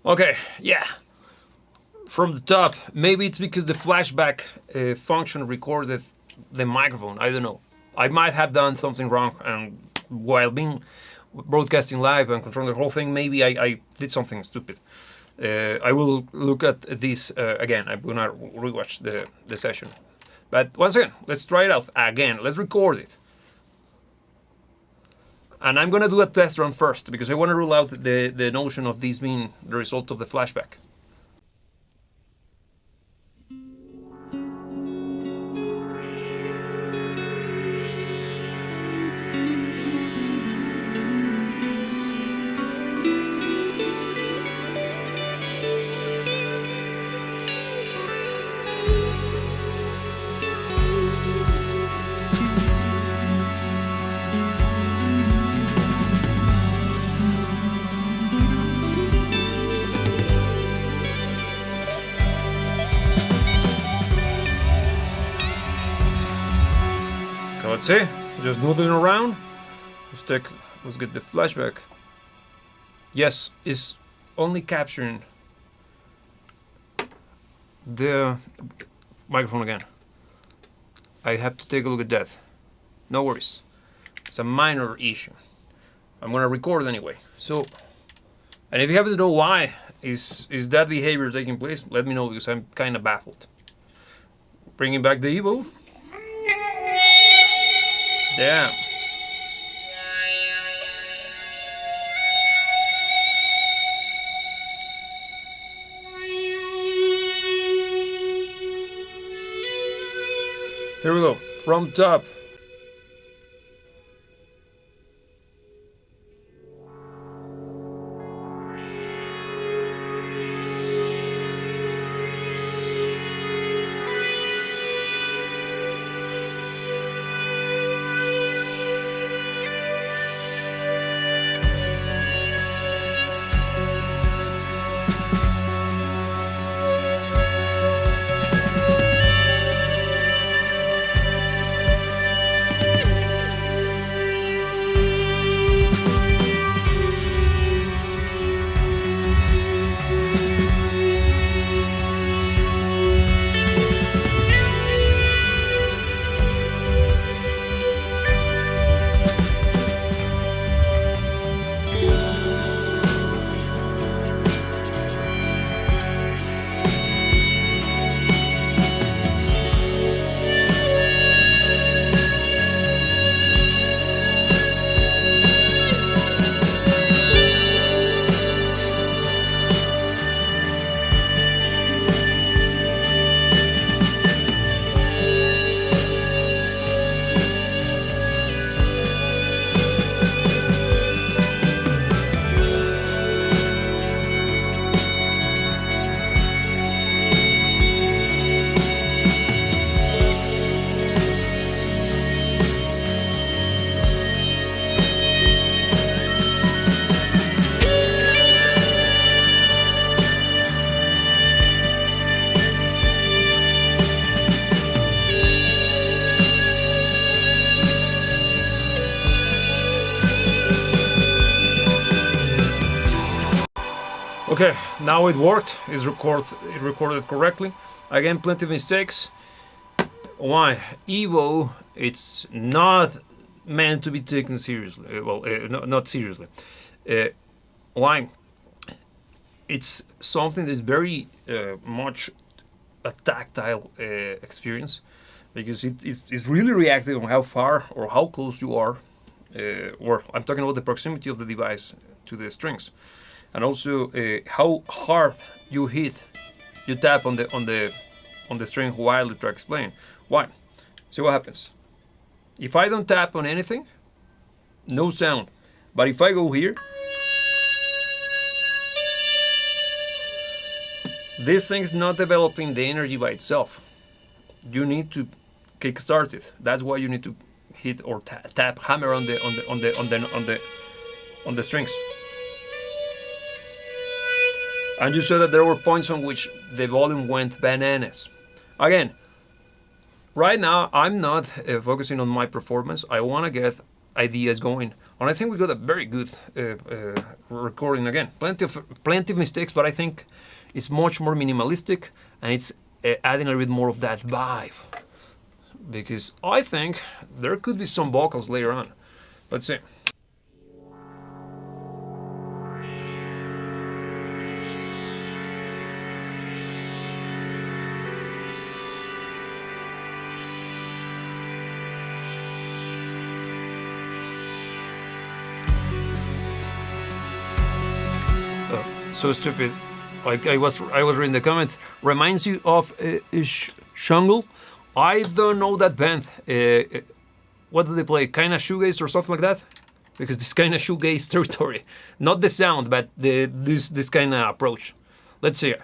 [SPEAKER 1] Okay, yeah. From the top, maybe it's because the flashback function recorded the microphone. I don't know. I might have done something wrong, and while being broadcasting live and controlling the whole thing, maybe I did something stupid. I will look at this again. I'm gonna rewatch the session. But once again, let's try it out again. Let's record it. And I'm gonna do a test run first because I want to rule out the notion of this being the result of the flashback. Let's see, just moving around. Let's get the flashback. Yes, it's only capturing the microphone again. I have to take a look at that. No worries, it's a minor issue. I'm gonna record anyway. So, and if you happen to know why is that behavior taking place, let me know because I'm kind of baffled. Bringing back the Evo. Damn. Here we go, from top. Okay, now it worked. It recorded correctly. Again, plenty of mistakes. Why? Evo, it's not meant to be taken seriously. Well, not seriously. Why? It's something that's very much a tactile experience, because it's really reactive on how far or how close you are, or I'm talking about the proximity of the device to the strings, and also how hard you tap on the string while the track is playing. Why? See what happens. If I don't tap on anything, no sound. But if I go here, this thing's not developing the energy by itself. You need to kickstart it. That's why you need to hit or tap, hammer on the strings. And you saw that there were points on which the volume went bananas. Again, right now I'm not focusing on my performance. I want to get ideas going, and I think we got a very good recording. Again, plenty of mistakes, but I think it's much more minimalistic, and it's adding a little bit more of that vibe, because I think there could be some vocals later on. Let's see. So stupid. Like I was reading the comment. Reminds you of Shungle. I don't know that band. What do they play? Kinda shoegaze or something like that? Because this kind of shoegaze territory. Not the sound, but this kind of approach. Let's see.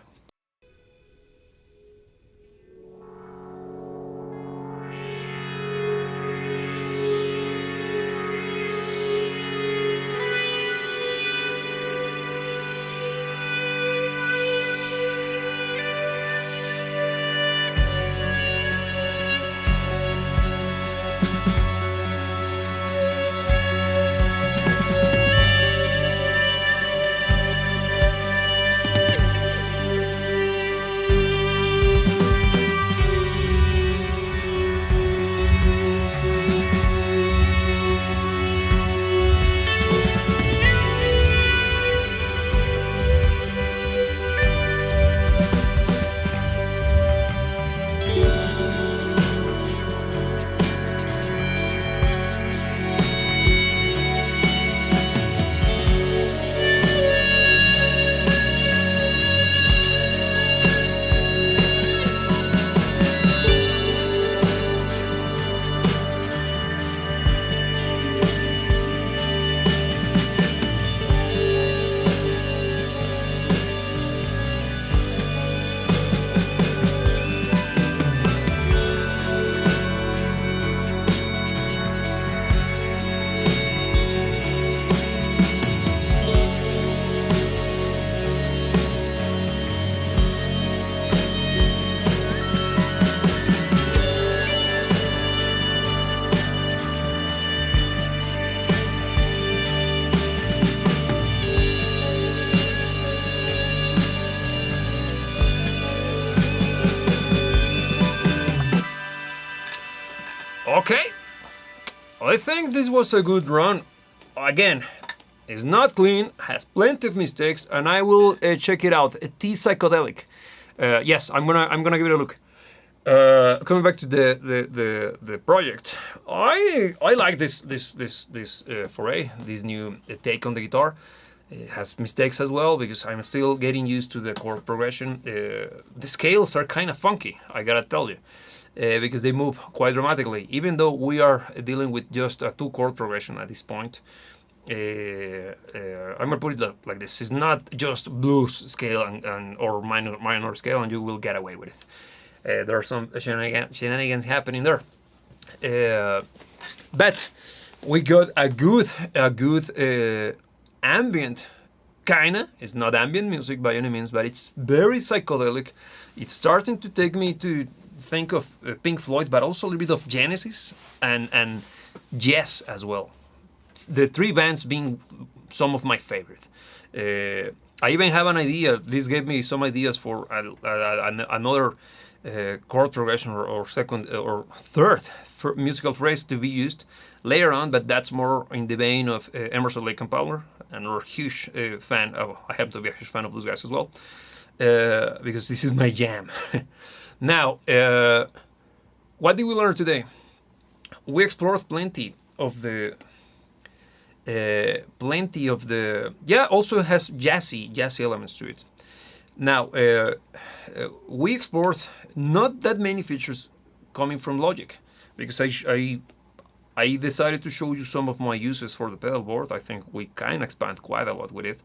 [SPEAKER 1] Okay, I think this was a good run. Again, it's not clean, has plenty of mistakes, and I will check it out. T Psychedelic. Yes, I'm gonna give it a look. Coming back to the project, I like this foray, this new take on the guitar. It has mistakes as well, because I'm still getting used to the chord progression. The scales are kind of funky, I gotta tell you, because they move quite dramatically, even though we are dealing with just a 2-chord progression at this point. I'm gonna put it like this: it's not just blues scale or minor scale, and you will get away with it. There are some shenanigans happening there, but we got a good ambient, kinda. It's not ambient music by any means, but it's very psychedelic. It's starting to take me to think of Pink Floyd, but also a little bit of Genesis and Yes as well. The three bands being some of my favorite. I even have an idea. This gave me some ideas for another chord progression or second or third musical phrase to be used later on, but that's more in the vein of Emerson, Lake and Palmer, and we're a huge fan of. I happen to be a huge fan of those guys as well, because this is my jam. Now, what did we learn today? We explored plenty of the. Also has jazzy elements to it. Now, we explored not that many features coming from Logic, because I decided to show you some of my uses for the pedal board. I think we can expand quite a lot with it,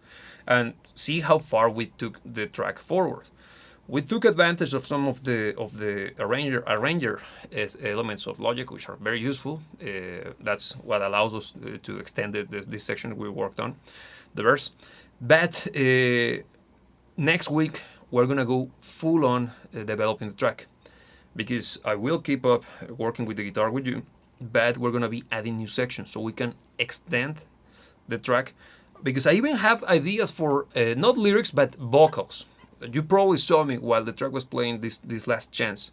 [SPEAKER 1] and see how far we took the track forward. We took advantage of some of the arranger elements of Logic, which are very useful. That's what allows us to extend this section we worked on, the verse. But next week we're gonna go full on developing the track, because I will keep up working with the guitar with you, but we're gonna be adding new sections so we can extend the track. Because I even have ideas for not lyrics but vocals. You probably saw me while the track was playing this last chance,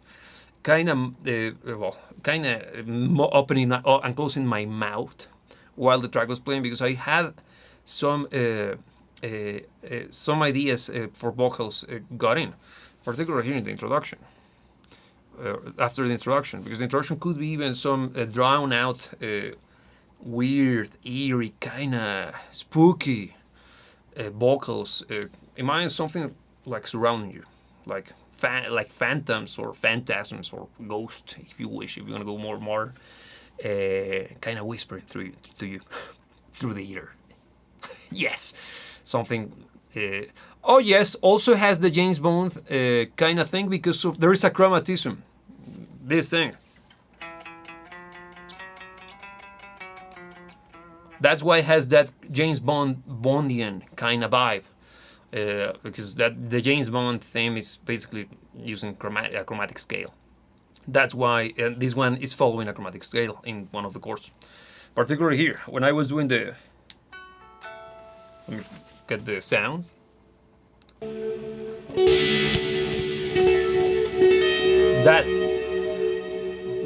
[SPEAKER 1] kind of opening and closing my mouth while the track was playing, because I had some ideas for vocals got in, particularly here in the introduction. After the introduction, because the introduction could be even some drawn out, weird, eerie, kind of spooky vocals. Imagine something like surrounding you, like phantoms or phantasms or ghosts, if you wish. If you want to go more kind of whispering to you through the ear. Yes, something. Oh yes, also has the James Bond kind of thing, because there is a chromatism. This thing. That's why it has that James Bondian kind of vibe. Because the James Bond theme is basically using a chromatic scale. That's why this one is following a chromatic scale in one of the chords. Particularly here, when I was doing the... Let me get the sound.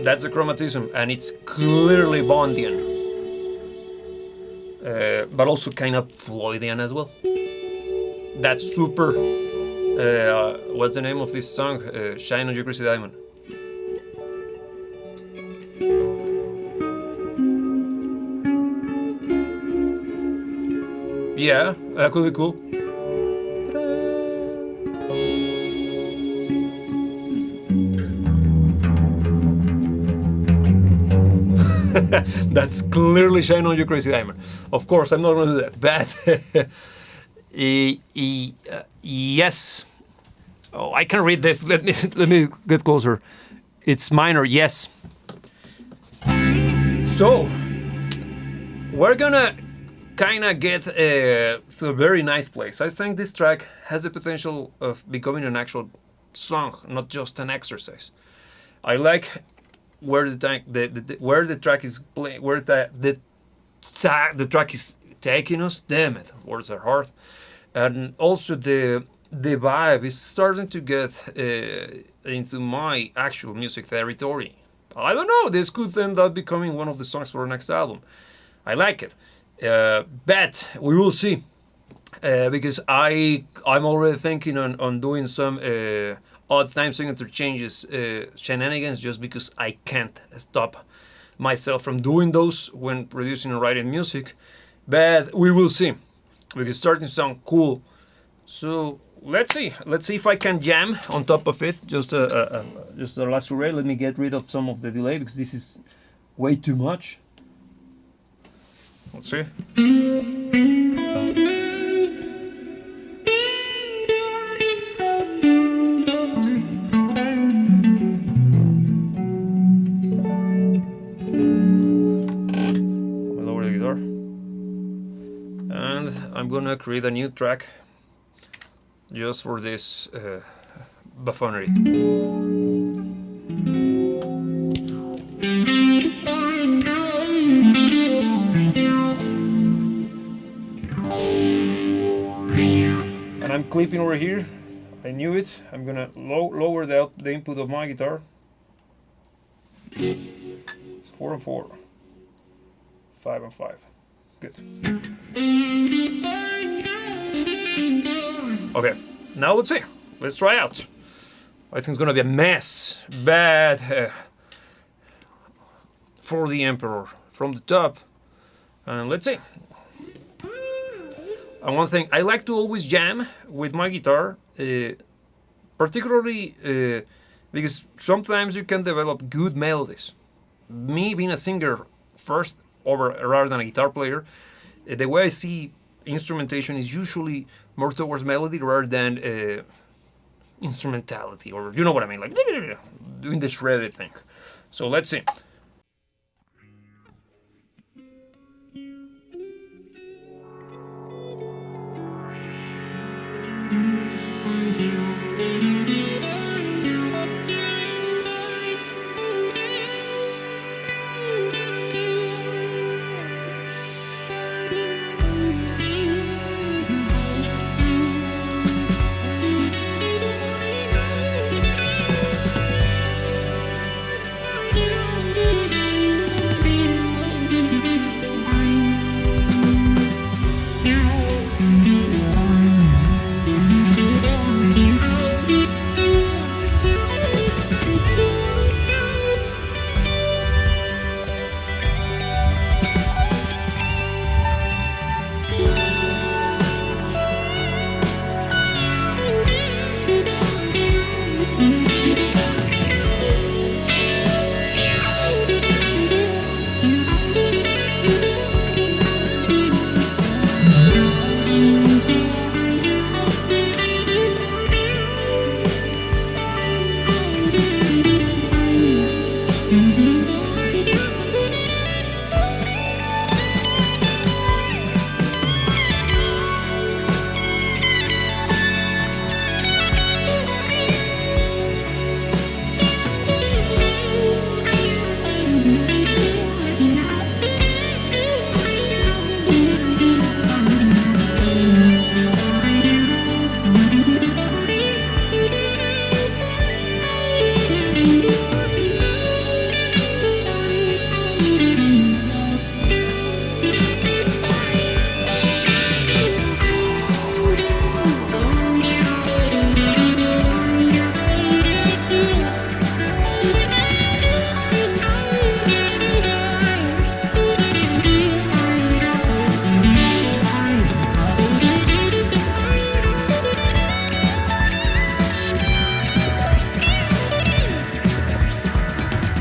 [SPEAKER 1] That's a chromatism, and it's clearly Bondian. But also kind of Floydian as well. That's super. What's the name of this song? Shine on Your Crazy Diamond. Yeah, that could be cool. That's clearly Shine on Your Crazy Diamond. Of course, I'm not going to do that, but yes. Oh, I can read this. Let me get closer. It's minor, yes. So we're gonna kind of get to a very nice place. I think this track has the potential of becoming an actual song, not just an exercise. I like where the track is playing, where the track is taking us. Damn it, words are hard. And also the vibe is starting to get into my actual music territory. I don't know, this could end up becoming one of the songs for our next album. I like it, but we will see. Because I'm already thinking on doing some odd time signature changes, shenanigans, just because I can't stop myself from doing those when producing and writing music. But we will see, because it's starting to sound cool. So let's see if I can jam on top of it. Just a last array. Let me get rid of some of the delay, because this is way too much. Let's see. Lower the guitar, and I'm gonna create a new track just for this buffoonery. and I'm clipping over here. I knew it. I'm gonna lower the input of my guitar. It's 4 and 4, 5 and 5. Good. Okay, now let's see. Let's try out. I think it's gonna be a mess. Bad for the Emperor from the top. And let's see. And one thing, I like to always jam with my guitar, particularly because sometimes you can develop good melodies. Me being a singer first rather than a guitar player, the way I see instrumentation is usually more towards melody rather than instrumentality, or you know what I mean, like doing the shredded thing. So let's see.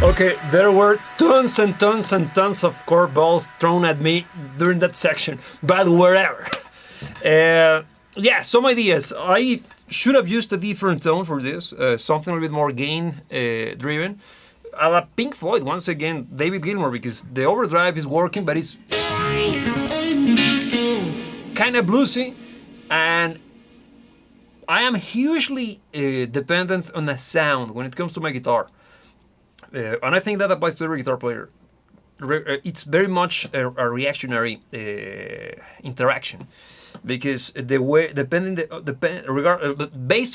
[SPEAKER 1] Okay, there were tons and tons and tons of chord balls thrown at me during that section, but wherever. Yeah, some ideas. I should have used a different tone for this, something a little bit more gain driven. A la Pink Floyd, once again, David Gilmour, because the overdrive is working, but it's kind of bluesy, and I am hugely dependent on the sound when it comes to my guitar. And I think that applies to every guitar player. It's very much a reactionary interaction, because the way based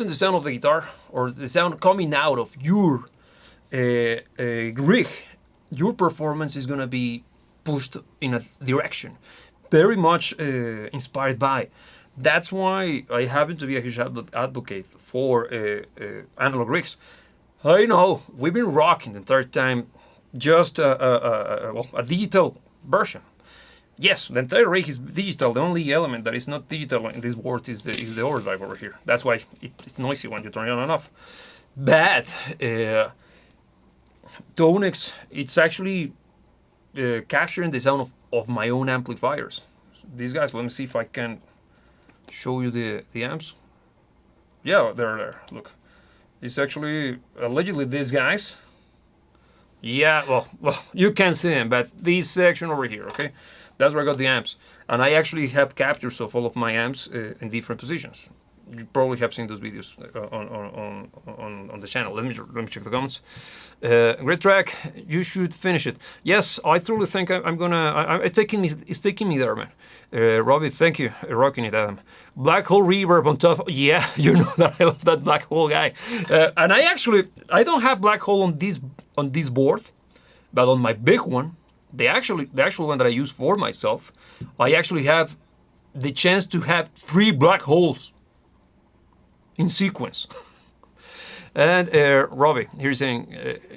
[SPEAKER 1] on the sound of the guitar or the sound coming out of your rig, your performance is gonna be pushed in a direction, very much inspired by. That's why I happen to be a huge advocate for analog rigs. I know we've been rocking the entire time just a digital version. Yes, the entire rig is digital. The only element that is not digital in this world is the overdrive over here. That's why it's noisy when you turn it on and off. But Tonex, it's actually capturing the sound of my own amplifiers. These guys, let me see if I can show you the amps. Yeah, they're there. Look. It's actually allegedly these guys. Yeah, well, you can't see them, but this section over here, okay? That's where I got the amps. And I actually have captures of all of my amps in different positions. You probably have seen those videos on the channel. Let me check the comments. Great track. You should finish it. Yes, I truly think I'm gonna. It's taking me there, man. Robbie, thank you. Rocking it, Adam. Black hole reverb on top. Yeah, you know that I love that black hole guy. And I don't have black hole on this board, but on my big one, the actual one that I use for myself, I actually have the chance to have 3 black holes in sequence. And Robbie, here's saying,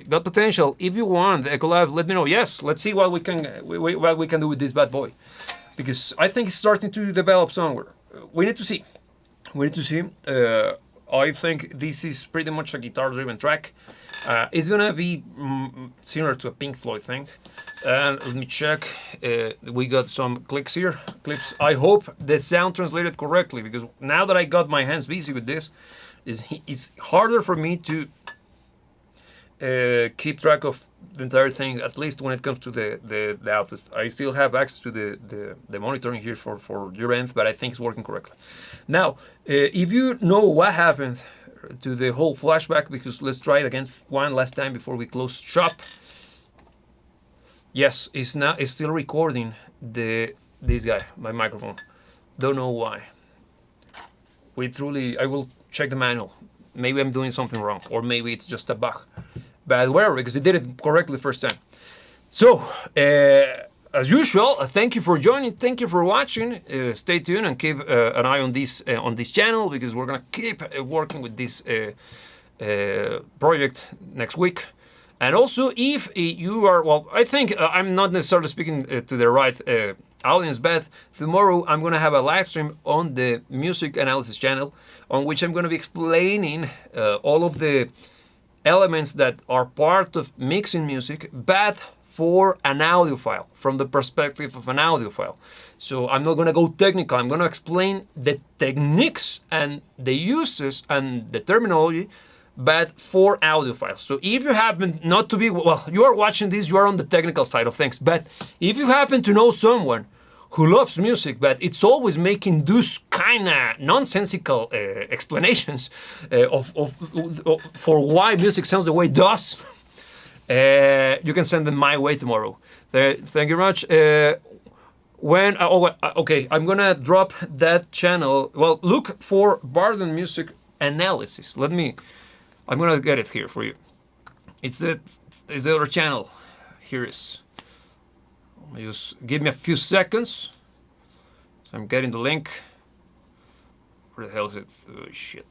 [SPEAKER 1] got potential. If you want a collab, let me know. Yes, let's see what we can do with this bad boy, because I think it's starting to develop somewhere. We need to see. I think this is pretty much a guitar-driven track. It's gonna be similar to a Pink Floyd thing. And let me check. We got some clips. I hope the sound translated correctly, because now that I got my hands busy with this, it's harder for me to keep track of the entire thing, at least when it comes to the output. I still have access to the monitoring here for your end, but I think it's working correctly. Now, if you know what happened to the whole flashback, because let's try it again one last time before we close shop. Yes, it's still recording this guy, my microphone. Don't know why. I will check the manual. Maybe I'm doing something wrong, or maybe it's just a bug. But whatever, because it did it correctly the first time. So, as usual, thank you for joining. Thank you for watching. Stay tuned and keep an eye on this channel, because we're gonna keep working with this project next week. And also, if you are, well, I think I'm not necessarily speaking to the right audience, but tomorrow I'm going to have a live stream on the music analysis channel, on which I'm going to be explaining all of the elements that are part of mixing music, but for an audio file, from the perspective of an audio file. So I'm not going to go technical. I'm going to explain the techniques and the uses and the terminology, but for audio files. So if you happen not to be, well, you are watching this, you are on the technical side of things, but if you happen to know someone who loves music, but it's always making those kind of nonsensical explanations for why music sounds the way it does, you can send them my way tomorrow. Thank you very much. Okay, I'm gonna drop that channel. Well, look for Barden Music Analysis. I'm gonna get it here for you. It's the other channel. Here is. Just give me a few seconds. So I'm getting the link. Where the hell is it? Oh shit.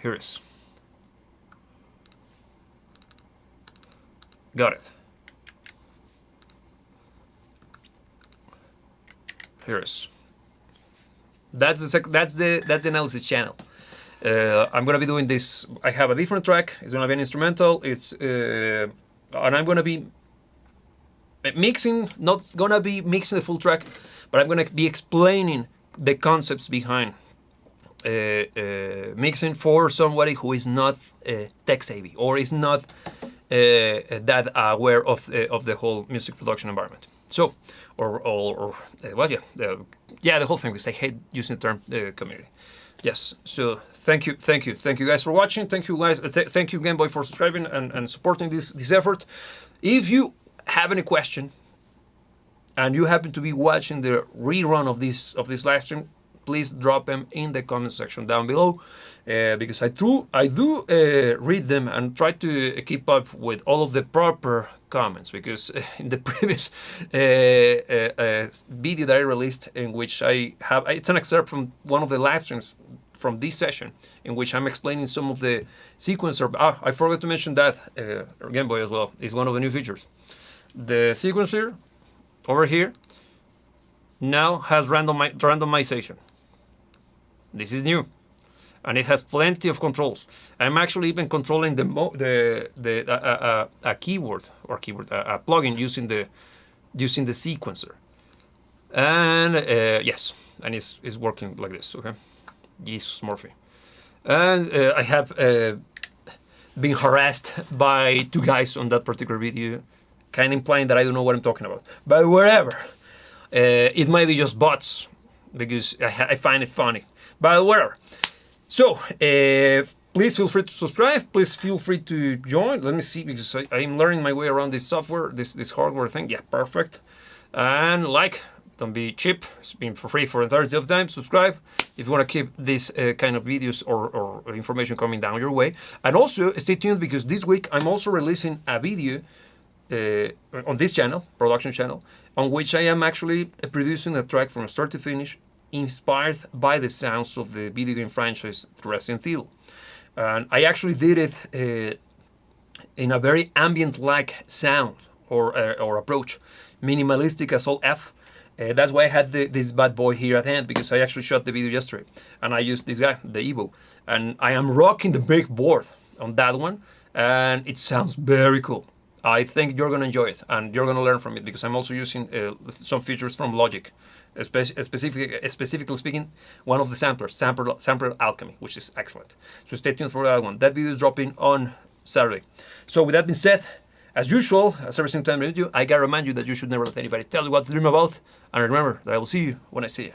[SPEAKER 1] Here it is. Got it. Here it is. That's the analysis channel. I'm gonna be doing this. I have a different track. It's gonna be an instrumental. And I'm gonna be mixing. Not gonna be mixing the full track, but I'm gonna be explaining the concepts behind mixing for somebody who is not tech savvy or is not that aware of the whole music production environment. So, the whole thing, because I hate using the term community. Yes, so thank you guys for watching. Thank you guys, thank you Game Boy for subscribing and supporting this effort. If you have any question and you happen to be watching the rerun of this live stream, please drop them in the comment section down below, because I do read them and try to keep up with all of the proper comments, because in the previous video that I released, in which it's an excerpt from one of the live streams from this session, in which I'm explaining some of the sequencer. I forgot to mention that Game Boy as well is one of the new features. The sequencer over here now has randomization. This is new, and it has plenty of controls. I'm actually even controlling a plugin using the sequencer, and yes, and it's working like this. Okay, Jesus Morphy, and I have been harassed by 2 guys on that particular video, kind of implying that I don't know what I'm talking about. But wherever. It might be just bots, because I find it funny. But whatever. So, please feel free to subscribe. Please feel free to join. Let me see, because I'm learning my way around this software, this hardware thing. Yeah, perfect. And like, don't be cheap. It's been for free for the entirety of time. Subscribe if you want to keep this kind of videos or information coming down your way. And also, stay tuned, because this week I'm also releasing a video on this channel, production channel, on which I am actually producing a track from start to finish, inspired by the sounds of the video game franchise Resident Evil. And I actually did it in a very ambient-like sound or approach, minimalistic as all F. That's why I had this bad boy here at hand, because I actually shot the video yesterday, and I used this guy, the Evo, and I am rocking the big board on that one, and it sounds very cool. I think you're gonna enjoy it, and you're gonna learn from it, because I'm also using some features from Logic, specifically speaking, one of the samplers, Sampler Alchemy, which is excellent. So stay tuned for that one. That video is dropping on Saturday. So with that being said, as usual, as every single time I do, I gotta remind you that you should never let anybody tell you what to dream about, and remember that I will see you when I see you.